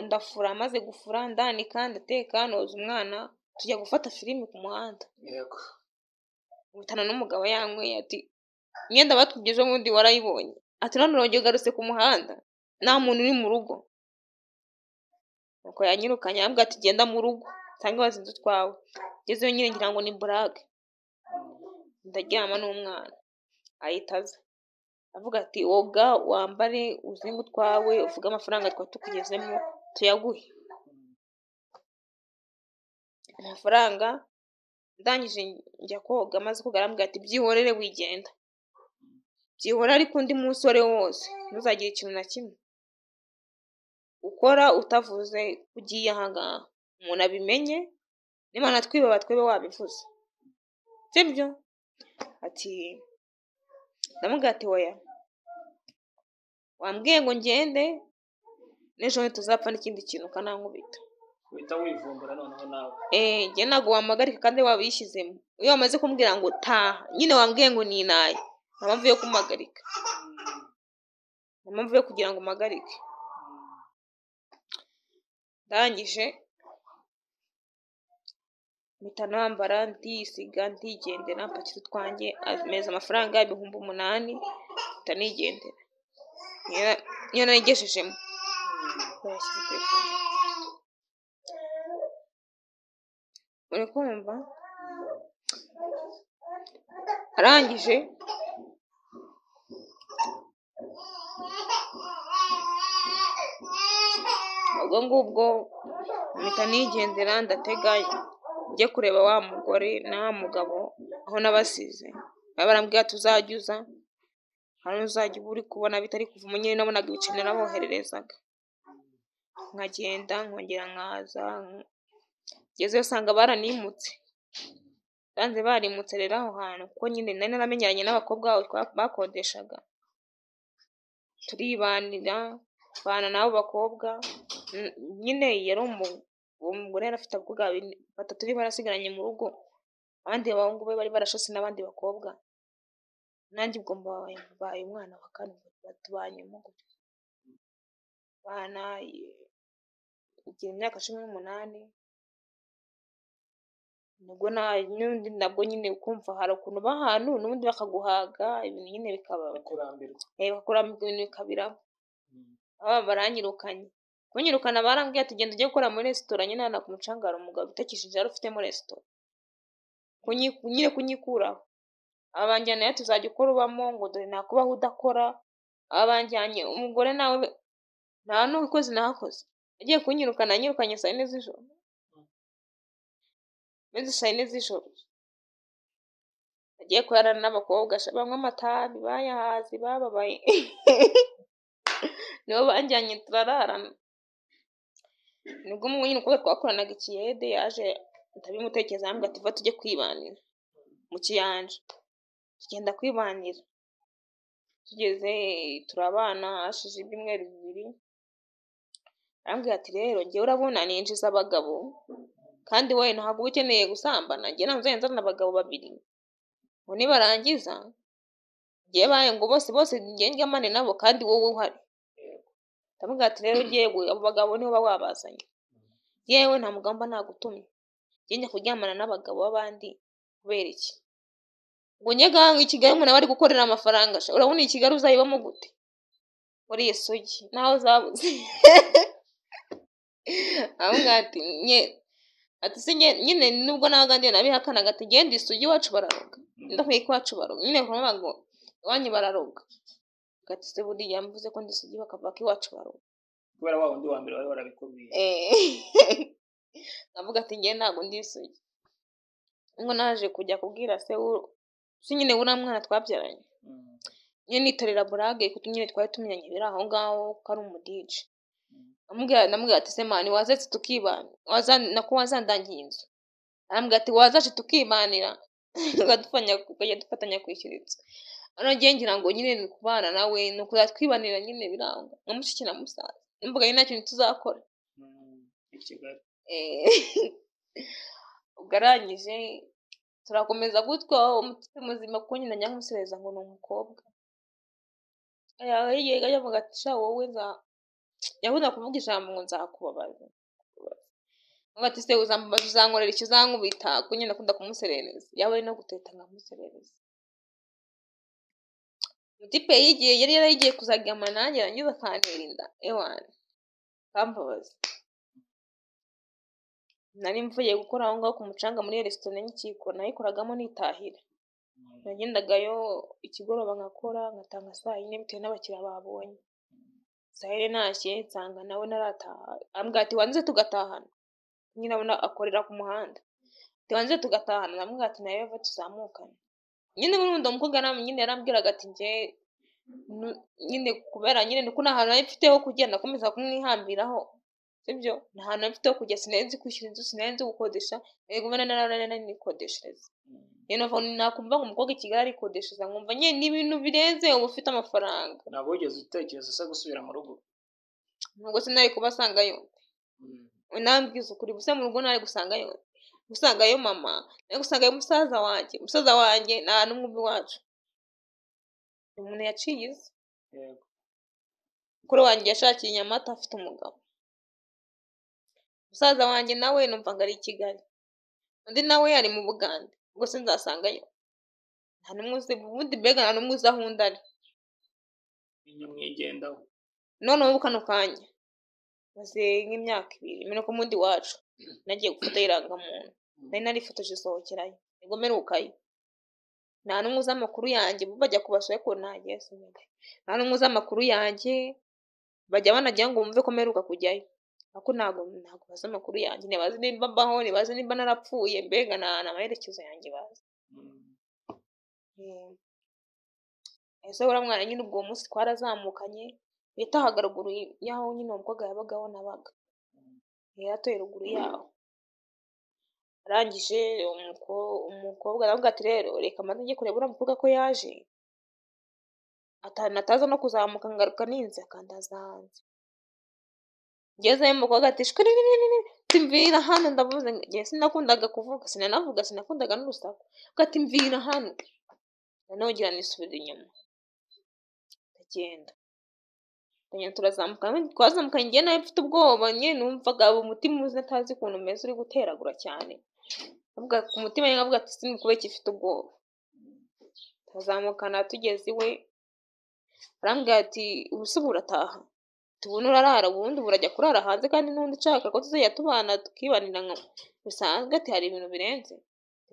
ndafura, maze gufura ndanika ndateka noza umwana, tujya gufata filimi ku muhanda. Yego. Ubutana n'umugabo yanyweye ati imyenda batwibye ubundi warayibonye? Ati none urongeye ugarutse ku muhanda nta muntu uri mu rugo? Nuko yanyirukanye ambwira ati genda mu rugo cyangwa wazinze twawe. Ngezeyo nyine ngira ngo ni burage, ndaryama n'umwana ahita aza avuga ati oga wambare uzinga utwawe, uvuge amafaranga twa tukugezemo tuyaguhe. Amafaranga ndangije njya koga, maze koga arambwira ati byihorere wigenda, byihora, ariko undi munsi wari wose ntuzagire ikintu na kimwe ukora utavuze ugiye ahangaha, umuntu abimenye, nimana twiba twebe wabivuze, sibyo? Ati ndamubwira ati oya, wambwiye ngo ngende n'ejo tuzapfa n'ikindi kintu ukanankubita. Uhita wivumbura noneho nawe. Njye ntabwo wamagarika kandi wabishyizemo. Iyo wamaze kumbwira ngo taha, nyine wambwiye ngo ninaye, nta mpamvu yo kumpagarika, nta mpamvu yo kugira ngo umpagarike. Ndangije mpita nambara ndisiga ndigendera, mpakira utwanjye, ameza amafaranga 8,000 mpita nigendera. Niyo nayigejejemo yashyize telefone. Uri kumva? arangije ubwo ngubwo mpita nigendera ndatega njye kureba wa mugore na wa mugabo aho nabasize. Barambwira tuzajya uza hano uzajya uba uri kubona bitari kuva nyine nabonaga ibice narabohererezaga nkagenda nkongera nkaza ngezeyo usanga baranimutse banze barimutse rero aho hantu kuko nyine nari naramenyanye n'abakobwa bakodeshaga turibanira bana n'abo bakobwa nyine yari uwo mugore yari afite abakobwa batatu niba barasigaranye mu rugo abandi bahungu be bari barashose n'abandi bakobwa nanjye ubwo mbaye umwana wa kane batubanyemo gutyo bana ugira imyaka 18 n'undi nabwo nyine ukumva hari ukuntu bahantu n'ubundi bakaguhaga ibintu nyine bikaba bakurambirwa ibintu bikabiramo baranyirukanye kunyirukana barambwiye ati genda ujye gukora muri resitora nyine hano ku Mucanga hari umugabo utakishije yari ufitemo resitora nyine kunyikuraho abanjyana ya tuzajya ukora ubamo ngo dore nakubaho udakora abanjyanye umugore nawe nta n'ukoze nakoze agiye kunyirukana anyirukanye saa 4 z'ijoro meze saa 4 z'ijoro agiye kurarana n'abakobwa bamwe amatabi bayahazi bababaye nibo banjyanye turararana nibwo nyine uko twakoranaga ikiyede yaje ndabimutekereza ambwa ati va tujye kwibanira mu kiyanja tugenda kwibanira tugeze turabana hashize ibyumweru 2 arambwira ati rero ngewe urabona ninjiza abagabo kandi wowe ntabwo ukeneye gusambana nge nzana abagabo 2 ngo nibarangiza ngiye baye ngo bose ngenge amane nabo kandi wowe uhari ndamubwira ati rero ngewe abo bagabo nibo babazanye yewe nta mugamba nagutumye ngenge kuryamana n'abagabo b'abandi kubera iki ngo nyega i Kigali umuntu bari gukorera amafaranga urabona i Kigali uzayibamo gute muri Yesugi naho zabuze ahubwo ati se nyine nubwo nabagandi nabihakanaga ati genda isugi wacu bararoga ndakwiye ko wacu baroga nyine kuvuga ngo iwanyu bararoga ati se buriya mvuze ko ndi isugi bakavuga ko iwacu baroga kubera wa wundi wa mbere wari warabikubwiye ndavuga ati nge ntabwo ndi isugi ngo naje kujya kubwira se nyine uriya mwana twabyaranye nyine nitorera burage kuko nyine twari tumenyanye biri aho ngaho ko ari umudije namubwira ati se mani wazetse tukibana nako wazandangiye inzu arambwira ati wazaje tukibanira ukajya dufatanya kwishyura inzu hano ngiye ngira ngo nyine ni kubana nawe ni ukujya twibanira nyine biranga nka mushiki na musaza nimvuga nyine nta kintu tuzakora i Kigali ubwo arangije turakomeza gutyo umutima muzima kuko nyine njya kumusereza ngo ni umukobwa yagiye avuga ati sha wowe yabuze kuvuga ijambo ngo nzakubabaza ati se uzambaza uzankorera iki uzankubita kuko nyine akunda kumuserereza yaba ari no guteta nkamuserereza mutipe yari yaragiye kuzaryama nanjye yarangiza akantera inda ewana kambabaza nari mvuye gukora aho ngaho ku Mucanga muri resitora y'Inkiko nayikoragamo nitahira nagendagayo ikigoroba nkakora ngatanga saa 4 bitewe n'abakiriya babonye saa 4 ntashye nsanga nawe narataha ambwira ati wanze tugatahana nyine abona akorera ku muhanda ati wanze tugatahana namubwira ati nayo va tuzamukana nyine n'undi umukobwa nyine yarambwiraga ati nge nyine kubera nyine nuko nta hantu mfiteho kugenda akomeza kumwihambiraho sibyo nta hantu mfiteho kujya sinenzi kwishyura inzu sinenzi gukodesha yego mbona nanikodeshereza rero nakumva ngo umukobwa i Kigali arikodeshereza nkumva nyine n'ibintu birenze uba ufite amafaranga ntabwo wigeze utekereza se gusubira mu rugo nubwo sinari kubasangayo nambwiza ukuri gusa mu rugo nari gusangayo mama nari gusangayo musaza wanjye nta n'umwumbi wacu umuntu yaciye izi yego kuri wanjye yashakiye Nyamata afite umugabo musaza wanjye nawe numva ngo ari i Kigali undi nawe yari mu Bugande ubwo se nzasangayo nta n'umwe uzi ubundi mbega nta n'umwe uzi aho undi ari nyamwigendaho noneho kano kanya maze nk'imyaka 2 minuko mundi wacu nagiye gufata irangamuntu nari narifotoje sohokerayo nigomera ukayo nta n'umwe uzi amakuru yanjye, bo bajya kubasura ariko ntagiye sinjye, nta n'umwe uzi amakuru yanjye, bajya banagira ngo bumve ko mperuka kujyayo, ariko ntabwo bazi amakuru yanjye, ntibazi nimba mbaho, ntibazi nimba narapfuye, mbega nta amaherekezo yanjye bazi. Ese uriya mwana nyine ubwo munsi twarazamukanye, yatahaga ruguru y'aho nyine uwo mukobwa yabagaho nabaga, yari atuye ruguru yaho. Arangije umukobwa aravuga ati rero reka maze njye kureba uriya mukobwa ko yaje, ataza no kuzamuka ngaruka ninze akandaza hanze. Ngezeyo umukobwa ati mvira hano, ndavuze ngiye sinakundaga kuvuga, sinakundaga n'urusaku, ati mvira hano, nanongera nisubira inyuma ndagenda twazamukanye, njye nawe mfite ubwoba nyine, numvaga umutima uzi natazi ukuntu umeze uri guteragura cyane, ku mutima nkavuga ati sinikubeki ifite ubwoba. Tuzamukana tugeze iwe, arambwira ati ubu se urataha, tubona urarara, ubundi burajya kurara hanze kandi n'undi nshaka ko tuzajya tubana tukibanira bisanzwe, ati hari ibintu birenze,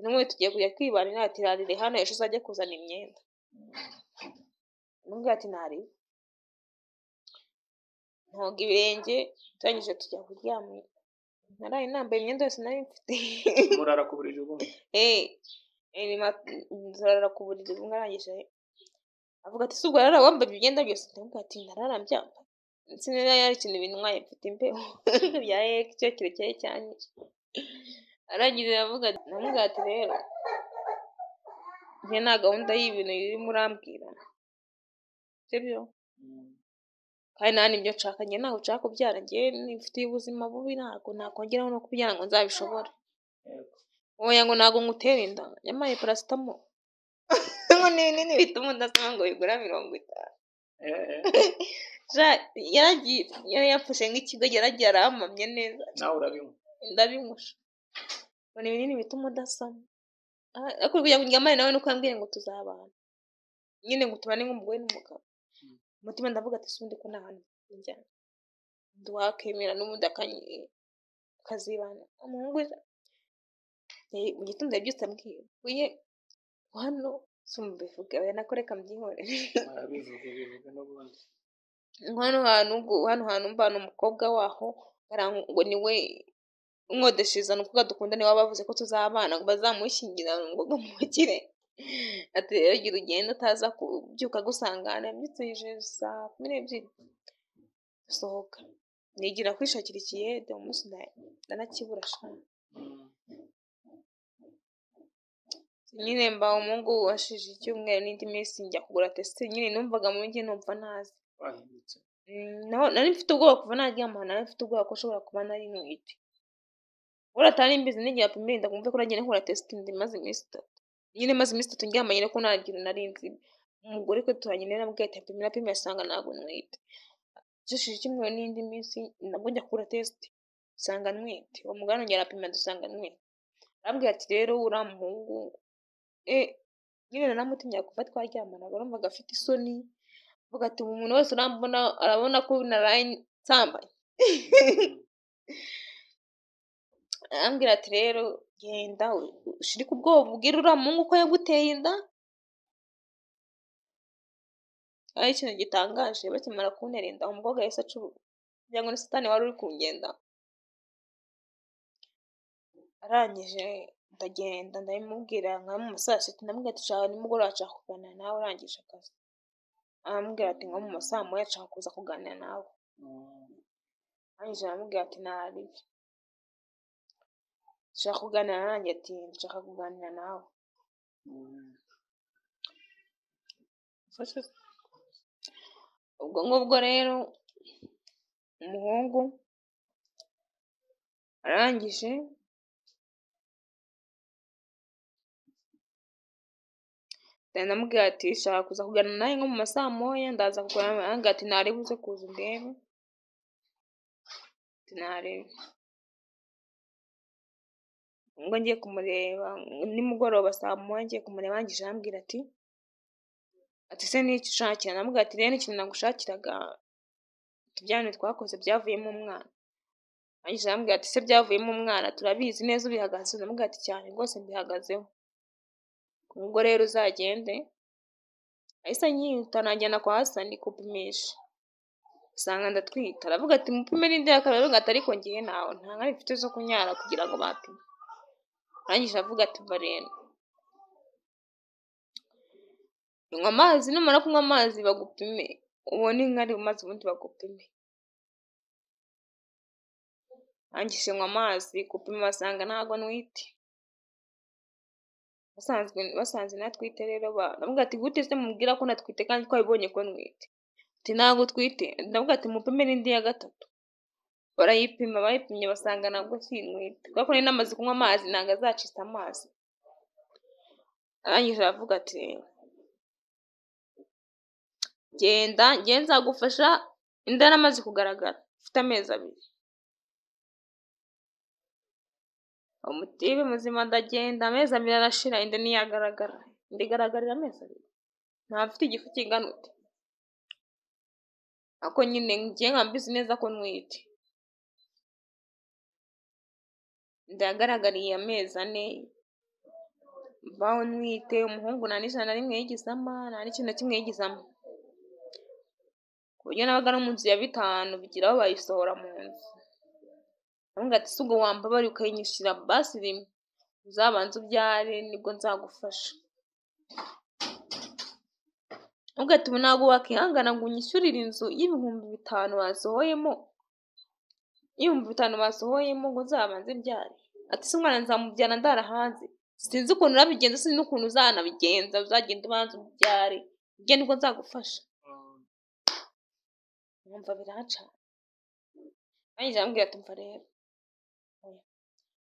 n'umwe tugiye kujya kwibanira, ati rarire hano ejo uzajya kuzana imyenda. Arambwira ati ntari ntoga ibirenge, turangije tujya kuryama, naraye nambaye imyenda yose nari mfite. Murara ku buriri bumwe? Nzarara ku buriri bumwe. Arangije avuga ati si ubwo rero wambaye imyenda byose, ndamubwira ati ndarara mbyambaye, sinari yari ikintu bintwaye, mfite imbeho bya icyo kirekire cyane. Arangije namubwira ati rero njye nta gahunda y'ibintu urimo urambwira, sibyo? Kandi nta n'ibyo nshaka, njye ntabwo nshaka kubyara, njye nifitiye ubuzima bubi, ntabwo nakongeraho no kubyara ngo nzabishobore. Oya ngo ntabwo ngutera inda, yamaye paracetamol ngo ni binini bituma udasama ngo bigura 50. Yari yafashe nk'ikigo, yaragiye arahamamye neza. Nawe urabinywa? Ndabinywa. Ngo ni binini bituma udasama, ariko kugira ngo njyamane nawe nuko yambwiye ngo tuzabana nyine, ngo tubane nk'umugore n'umugabo. Umutima ndavuga ati sundi ko nta hantu njyana, nduwakemera n'ubundi akazibana umuhungu mu gitondo yabyutse ambwira uye hano sumbivuga oya nakoreka mbyihore bivuga n'ubundi hano hantu mbana umukobwa waho ngo niwe umwodesheza nuko dukunda, niwe bavuze ko tuzabana ngo bazamushyingira ngo mukire. Ati rero gira ugenda utaza kubyuka gusangana, mbyutse saa 12 gusohoka, nigira kwishakira ikiyede, umunsi ndanakibura shana. Nyine mba umuhungu washije icyumweru n'indi minsi njya kugura test, nyine numvaga muri njye numva ntazi. Wahindutse? Nari mfite ubwoba kuva naryama, nari mfite ubwoba ko ushobora kuba nari ntwite. Uratari mbizi n'igihe apimira ndakumva ko nagiye nkora test maze iminsi 3. Nyine maze iminsi 3 ndyamanye no kunagira nari nzi. Umugore ko turanyine nabwiye ati apimira asanga ntabwo ntwite. Cyashije icyumweru n'indi minsi nabwo njya kugura test sanga ntwite. Uwo muganga ngera apima dusanga ntwite. Arambwira ati rero uriya muhungu nyine naramutinya kuva twaryamana, barumvaga afite isoni, avuga ati umuntu wese urambona arabona ko naraye nsambaye. Arambwira ati rero genda ushirike ubwoba ubwira uriya muhungu ko yaguteye inda. Ari ikintu gitangaje, bakimara kuntera inda umukobwa yahise acuruka kugira ngo ni satani wari uri kungenda. Arangije ndagenda ndabimubwira nka mu saa 6, ndamubwira ati shaka nimugoroba nshaka kuganira nawe urangije akazi. Arambwira ati nko mu saa 9 nshaka kuza kuganira nawe. Arangije aramubwira ati ntari nshaka kuganira nanjye, ati nshaka kuganira nawe. Ubwo ngubwo rero umuhungu arangije ndamubwira ati shaka kuza kuganira nawe nko mu masaa 9 ndaza kuganira. Arambwira ati ntari buze kuza undebe, ati ntarebe. Ngo ngiye kumureba nimugoroba saa 9 ngiye kumureba, arangije arambwira ati se n'iki ushakira? Ndamubwira ati rero ikintu nagushakiraga tubyane twakoze byavuyemo umwana. Arangije arambwira ati se byavuyemo umwana turabizi neza ubihagaze? Ndamubwira ati cyane rwose mbihagazeho. ubwo rero uzagende ahise anyihutana anjyana kwa Hasani kupimisha usanga ndatwite aravuga ati mupime n'inda ya kabiri aravuga ati ariko ngiye nawe nta nkari mfite zo kunyara kugira ngo bapime arangije avuga ati mva rero nywa amazi numara kunywa amazi bagupime ubone inkari maze ubundi bagupime arangije nywa amazi gupima basanga ntago ntwite basanze natwite rero baravuga ati gute se mubwira ko natwite kandi twabibonye ko ntwite ati ntago twite ndavuga ati mupime n'indi ya gatatu barayipima bayipimye basanga ntabwo sintwite kuko nari namaze kunywa amazi ntabwo azacitse amazi arangije aravuga ati genda nzagufasha inda yaramaze kugaragara ufite amezi 2 umutibe muzima ndagenda amezi 2 arashira inda ntiyagaragara inda igaragarira amezi 2 ntafite igifu kingana ute ako nyine ngiye nkambizi neza ko ntwite ndagaragariye amezi 4 mbaho ntwite umuhungu nta n'ijana na rimwe yigizamo nta n'ikintu na kimwe yigizamo ku buryo nabaga no mu nzu ya 5 bigira aho bayisohora mu nzu aravuga ati ubwo wambabari ukayinyishyura basi rimwe uzabanza ubyare nibwo nzagufasha aravuga ati ubu ntabwo wakihangana ngo unyishyurire inzu y'ibihumbi 5 wasohoyemo ngo uzabanze byare ati se umwana nzamubyara ndara hanze sinzi ukuntu urabigenza sinzi n'ukuntu uzanabigenza uzagenda ubanza ubyare ibyo nibwo nzagufasha numva biraca nanjye ambwira ati mva rero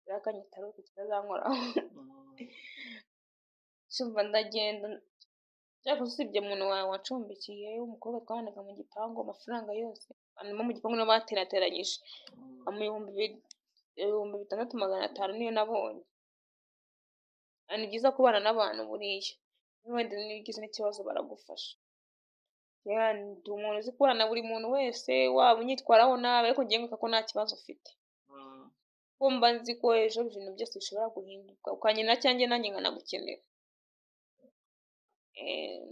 yakanyitaro kitazankora cyumva ndagenda cyako usibye umuntu wawe wacumbikiye umukobwa twabanaga mu gipangu amafaranga yose animo mu gipangu no baterateranyije amuyumbi 6,500 niyo nabonye ani byiza kubana n'abantu buriya wenda nigize n'ikibazo baragufasha ndi umuntu uzi kubana buri muntu wese waba unyitwaraho nabi ariko ngiye nguka ko nta kibazo ufite kumva nzi ko ejo ibintu byose bishobora guhinduka ukanyina cyanjye nanjye nkanagukenera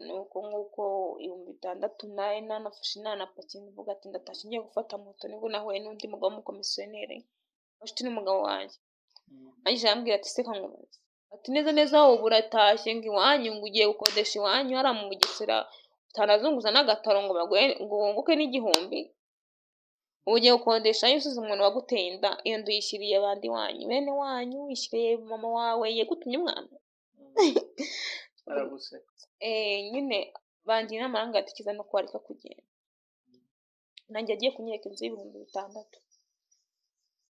nuko nguko 6,000 naye nanafashe nanapaki mvuga ati ndatashye ngiye gufata moto nibwo nahuye n'undi mugabo w'umukomisiyoneri bafite n'umugabo wanjye anjye yambwira ati se kankubaza ati neza wowe uratashye ngo iwanyu ngo ugiye gukodesha iwanyu hara mu Bugesera utanazunguza n'agataro ngo baguhe ngo wunguke n'igihumbi ugiye gukodesha yusuze umuntu waguteye inda iyo ndu yishyiriye abandi wanyu bene wanyu yishyiriye mama wawe yegutumye umwana araguseka nyine bangira amaranga atikiza no kwarika kugenda nanjye agiye kunyereka inzu y'ibihumbi 6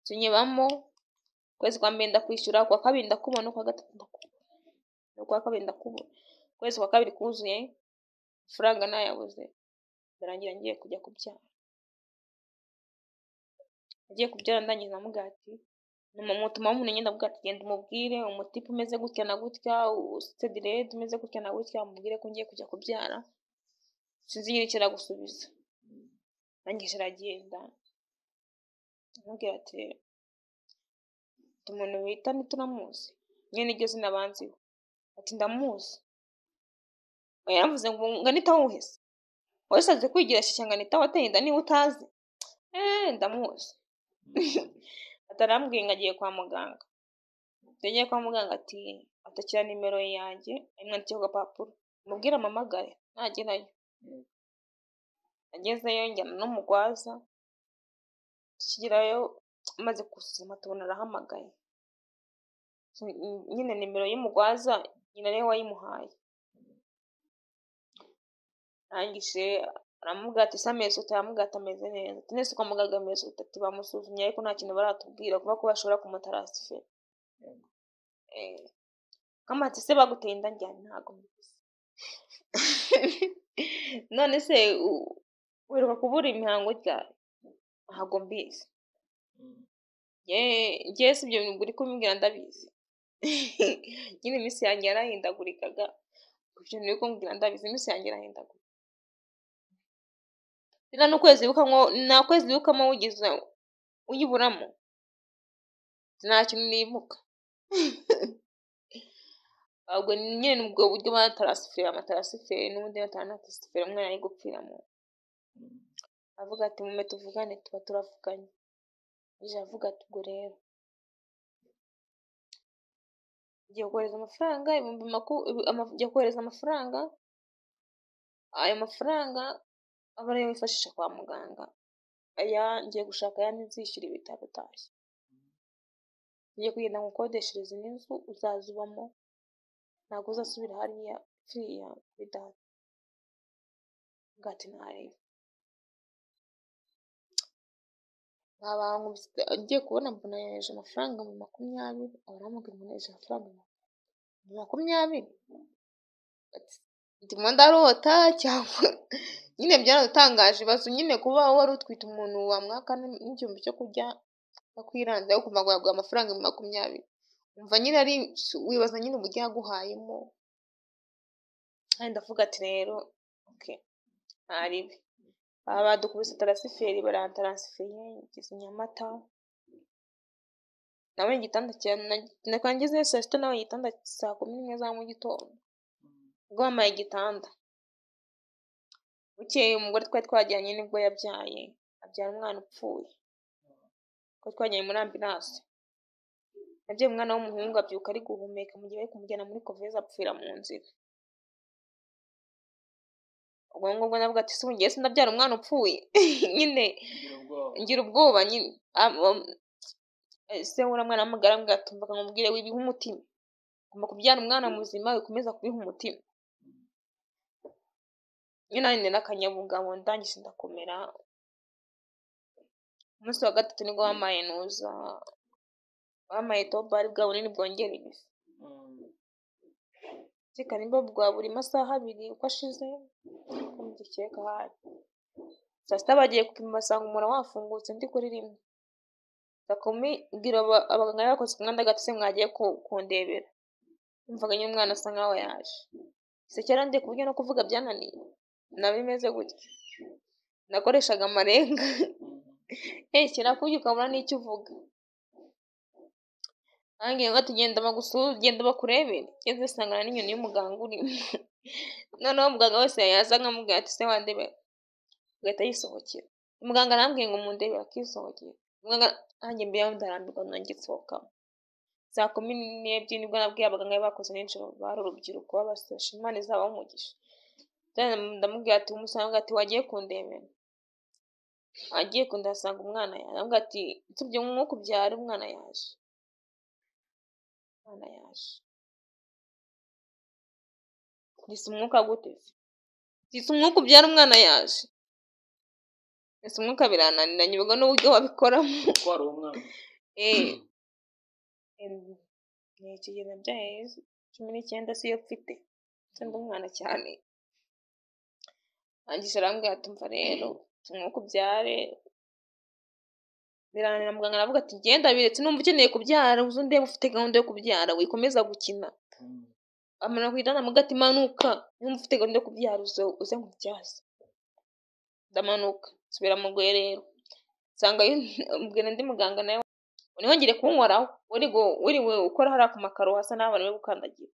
tunyebamo kwezi kwa mbere ndakwishyura kwa kabiri ndakubona kwa gatatu ndakubona kwa kabiri ndakubona kwezi kwa kabiri kuzuye faranga nayabuze ndarangira ngiye kujya kubyara agiye kubyara ndangiza namugati mutuma umuntu nyenda bwati genda umubwire umutipe umeze gutya na gutya usite direct umeze gutya na gutya mubwire ko ngiye kujya kubyara sinzi nyirikira gusubiza nangije ragenda amubwira ati umuntu wita nituramuzi nyene iryo zina banziho ati ndamuzi yavuze ngo nganita wuhese wasaze kwigira shyashya nganita wateye inda ni utazi ndamuzi atarambwiye ngagiye kwa muganga ngiye kwa muganga ati atakira nimero yanjye imwandikiye ku gapapuro mubwira amamagare nagerayo agezeyo njyana n'umugwaza kigirayo maze kusuzuma tubona arahamagaye nyine nimero y'umugwaza nyina rero wayimuhaye arangije aramubwira ati sameze utaramubwira ati ameze neza ati nese kwa muganga ameze ati bamusuzumye ariko nta kintu baratubwira kuba ko bashobora kumutarasifera kama ati se baguteye inda njyana ntago mbizi none se wiruka kubura imihango ryari ntago mbizi ngiye si ibyo bintu uri kumbwira ndabizi nyine iminsi yanjye yarahindagurikaga ibyo bintu uri kumbwira ndabizi iminsi yanjye yarahindagurika rero n'ukwezi wibukamo wugize uyiburamo nta kintu nibuka ahubwo nyine nubwo buryo batarasifera amatarasiferi n'ubundi batanatasifera umwana ari gupfiramo avuga ati mume tuvugane tuba turavuganye ije avuga ati ubwo rero ngiye kohereza amafaranga ngiye kohereza amafaranga ayo mafaranga aba ariyo wifashisha kwa muganga aya ngiye gushaka ayandi nzishyura ibitaro utashye ngiye kugenda ngukodeshereza n'inzu uzaza ubamo ntabwo uzasubira hariya kuri data ngati ntareba ngiye kubona mbona yaje amafaranga 20 abaramubwira ngo yaje amafaranga 20 ndimo ndarota cyangwa nyine byaratangaje bazo nyine kuba wari utwita umuntu wamwaka n'igihumbi cyo kurya bakwiranze yo kumva ngo yaguha amafaranga 20 umva nyine ari wibaza nyine uburyo yaguhayemo kandi ndavuga ati rero okay ntaribi badukubise tarasiferi barantaransifeye ngeze Nyamata nawe igitanda nakangeze saa sita nawe igitanda saa 11 za mu gitondo ubwo bamaye igitanda bukeye umugore twari twajyanye nibwo yabyaye abyara umwana upfuye ko twajyanye muri ambulance yabyaye umwana w'umuhungu abyuka ari guhumeka mu gihe bari kumujyana muri koveze apfira mu nzira ubwo ngubwo navuga ati singiye sinabyara umwana upfuye nyine ngira ubwoba nyine se ura mwana w'amagara ngatumva nkamubwire wibiha umutima ngomba kubyara umwana muzima wikomeza kubiha umutima nyine nari n'akanyabugabo ndangise ndakomera umunsi wa gatatu nibwo wamaye nuza wamaye toba ari bwa bunini bwongera ibisi kika nimba bwa buri masaha 2 uko ashize kumukeka hari saa sita bagiye kupima basanga umura wafungutse ndi kuri rimwe sakumi bwira abaganga bakoze umwanda gatse mwagiye kundebera umvaga nyine umwana asa nkaho yaje sekera ndi kuburyo no kuvuga byananiye nabimeze gutya nakoreshaga amarenga kera kujya ukabura n'icyo uvuga nange ngo tugenda bagusugenda bakurebere ngeze sangana n'inyoni y'umuganga urimo noneho umuganga wese yaza nkamubwira ati se wandebe ugahita yisohokera umuganga arambwiye ngo mundebe akisohokera umuganga nanjye mbiye ndarambirwa nangitsoka saa 12 nibwo nabwiye abaganga bakoze n'injoro bari urubyiruko babasasha Imana izaba umugisha ndamubwira ati umusanga ati wagiye kundebera agiye kundasanga umwana yarambwira ati tubye umwuka ubyara umwana yaje Ese umwuka gute ese umwuka ubyara umwana yaje ese umwuka birananiranye ubwo n'uburyo wabikoramo ko ari umwana ni ikigena byaye 19 siyo mfite cyangwa umwana cyane angisha arambwira ati mva rero umwuka ubyare birananira muganga aravuga ati genda biretse numva ukeneye kubyara uzunde ufite gahunda yo kubyara wikomeza gukina amara kwitana mugati manuka numva ufite gahunda yo kubyara uze nkubyaza ndamanuka subira mu gwe rero sanga mbwira ndi muganga nawe unihongere kunkoraho uriwe ukora hari akumakaro hasa n'abana bari gukandagira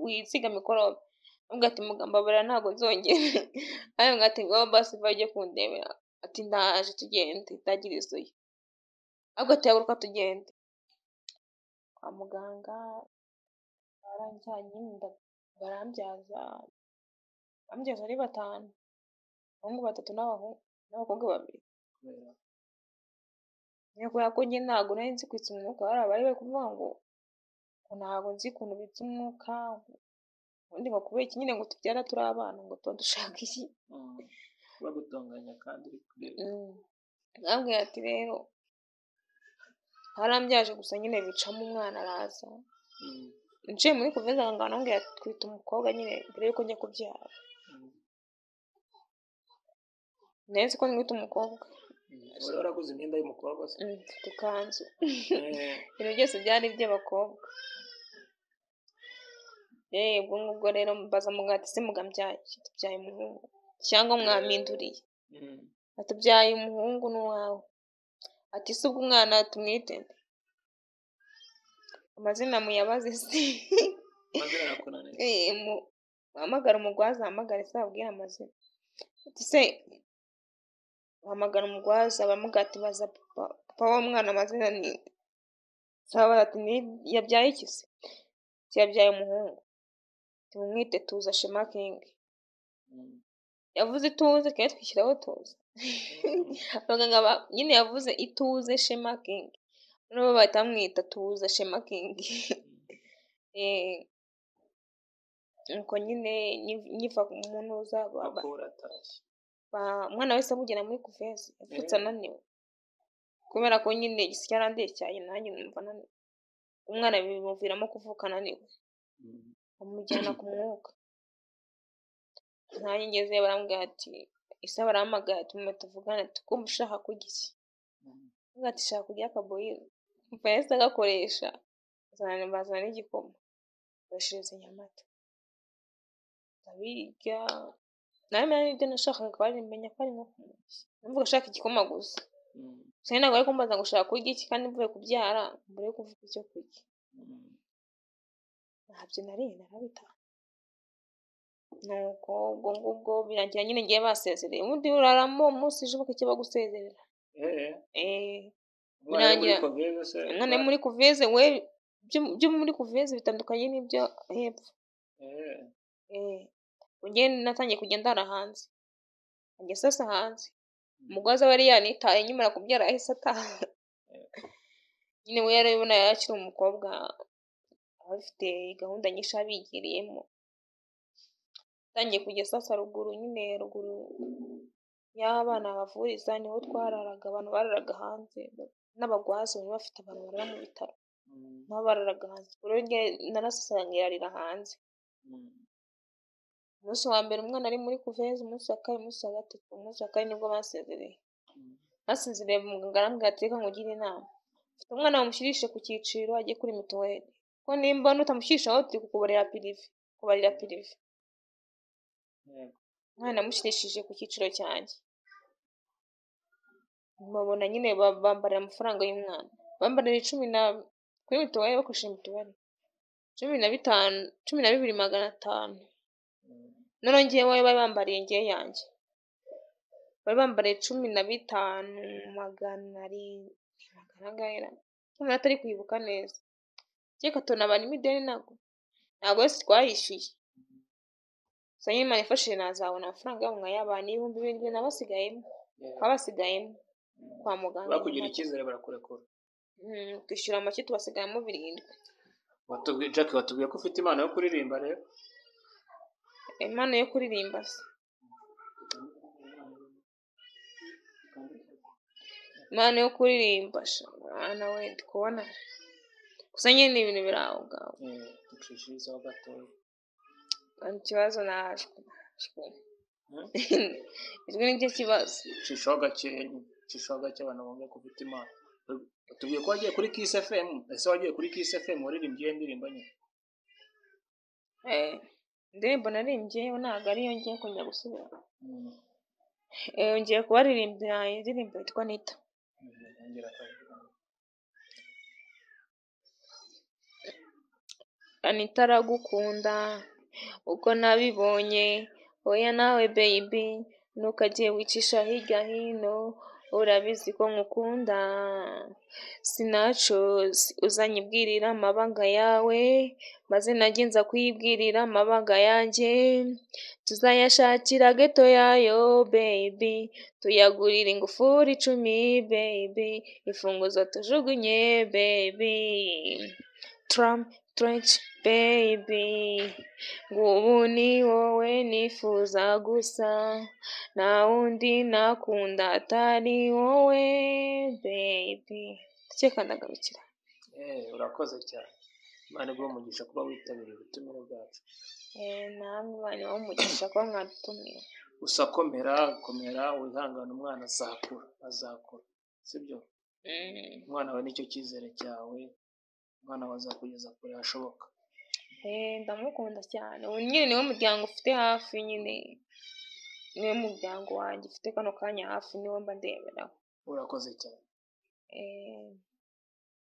wisiga mikorobe nubwo ati mugamba bara ntago nzongera ayo ngati ngo basi baje kundebera ati ndaje tugende itagirizoye ahubwo atayaguruka tugende kwa muganga baranjyanye barambyaza ari 5 abahungu 3 n'abakobwa 2 Nyako yakonye ntago nari nzi kwitsa umwuka bari bari kuvuga ngo ntago nzi kuntu bitsa umwuka ubundi ngo kubera iki nyine ngo tubyara turi abana ngo tuba dushaka iki bagutonganya kandi uri kureba nambwiye ati rero harambyaje gusa nyine bicamo umwana araza nje muri kuveza ngo nambwiye twita umukobwa nyine mbere yuko njya kubyara neza ko nwita umukobwa waraguze imyenda y'umukobwa se tukanzu ibintu byose byari by'abakobwa ubwo ngubwo rero mbaza mugati se mugambyaye tubyaye umuhungu cyangwa mwaminduriye atubyaye umuhungu n'uwawe ati se ubwo umwana tumwite amazina muyabaze se amazina arakunaniye. Uhamagara umugwaza ahamagare se ababwire amazina. Se uhamagara umugwaza bamuga ati baza papa w'umwana amazina ni saba ati ni yabyaye iki se? Yabyaye umuhungu. Tumwite Tuza Shema King. Yavuze ituze kandi twishyiraho tuza. Abaganga nyine yavuze ituze Shema King. Noneho bahita bamwita Tuza Shema King. Nuko nyine nyiva mu ntuza umwana wese amugena muri kuveze yapfutse ananiwe kubera ko nyine isi yarandiye cyane nanjye numva ananiwe. Umwana bimuviramo kuvuka ananiwe amujyana ku mwuka. Nanjye ngeze barambwira ati ise barahamagaye ati mume tuvugane tukumva ushaka kurya iki? Avuga ati shaka kurya akaboyiro. Papa yahise agakoresha bazana n'igikoma bashiriza Nyamata ndabirya nawe ibyo nashakaga ko menya ko ari nko kumushyi numva ashaka igikoma gusa. Sasa ntabwo ari kumbaza ngo ushaka kurya iki kandi mvuye kubyara mbere yo kuvuga icyo kurya. Ntabyo narabita nuko ubwo birangira nyine ngiye basezereye ubundi uraramo umunsi ejo bakajya bagusezerera. Birangira umwana muri kuveze we byo muri kuveze bitandukanye n'ibyo hepfo. Ugenda natangiye kugenda ndara hanze njye sasa hanze umugwaza wari yanitaye nyuma kubyara ahise ataha. Nyine we yarabibona yakiri umukobwa afite gahunda nyinshi abigiriyemo. Tangiye kujya sasa ruguru y'abana bavuriza niho twararaga abantu bararaga hanze n'abagwaza bari bafite abantu barara mu bitaro nabo bararaga hanze. Rero narasasangirira hanze. Umunsi wa mbere umwana ari muri kuveze, umunsi wa kabiri, umunsi wa gatatu, umunsi wa kane nibwo basezereye. Basezereye muganga arambwira ati reka nkugire inama. Ufite umwana wamushyirishe ku cyiciro ajye kuri mituweli. Ko nimba nutamushyirishaho turi kukubarira pirive. Umwana namushyirishije ku cyiciro cyanjye. Babona nyine bambarira amafaranga y'umwana. Bambarira 10 kuri mituweli bakoresheje mituweli. 12,500. None ngewe bari bambariye ngewe yanjye. Bari bambariye 15,700. Umuntu atari kwibuka neza. Cyeka tonabana imideni ntabwo yose twayishyuye. Sanye Imana ifashije nazabona amafaranga yo mwayabana 7,000 nabasigayemo. Babasigayemo kwa muganga. Bakugira icyizere barakurekura. Kwishyura make tubasigayemo 7. Watubwiye ko ufite impano yo kuririmba rero. Impano yo kuririmba se. Impano yo kuririmba mwana we ndikubona gusa nyine ibintu biraho ngaho. Ducishirizaho gatoya. Ikibazo nashwe. Ijwi nicyo kibazo. Cishaho gake abantu bumve ko ufite impano. Tubwiye ko wagiye kuri Kiss FM. Ese wagiye kuri Kiss FM waririmbye indirimbo nyine? Indirimbo naririmbye ntabwo ariyo ngiye kujya gusubira. Ngiye kubaririmbira indirimbo yitwa Nita. Anita aragukunda uko nabibonye oya nawe baby ntukagiye wicisha hirya hino urabizi ko nkukunda sinaco uzanyibwirira amabanga yawe maze nagenza kwibwirira amabanga yanjye tuzayashakira geto yayo baby tuyagurira ingufuri 10 baby ifunguzo tujugunye baby Trench baby ngubu ni wowe nifuza gusa nta wundi nakunda atari wowe baby. Cyeka ndagarukira. Urakoze cyane. Imana iguhe umugisha kuba witabiriye ubutumire bwacu. Namwe Imana ibahe umugisha kuba mwadutumiye. Gusa komera wihangane umwana azakura sibyo? Umwana we nicyo cyizere cyawe. Umwana wazakugeza kure hashoboka. Ndamukunda cyane. Ubu nyine niwe muryango ufite hafi nyine. Niwe muryango wanjye ufite kano kanya hafi niwo mba ndeberaho. Urakoze cyane.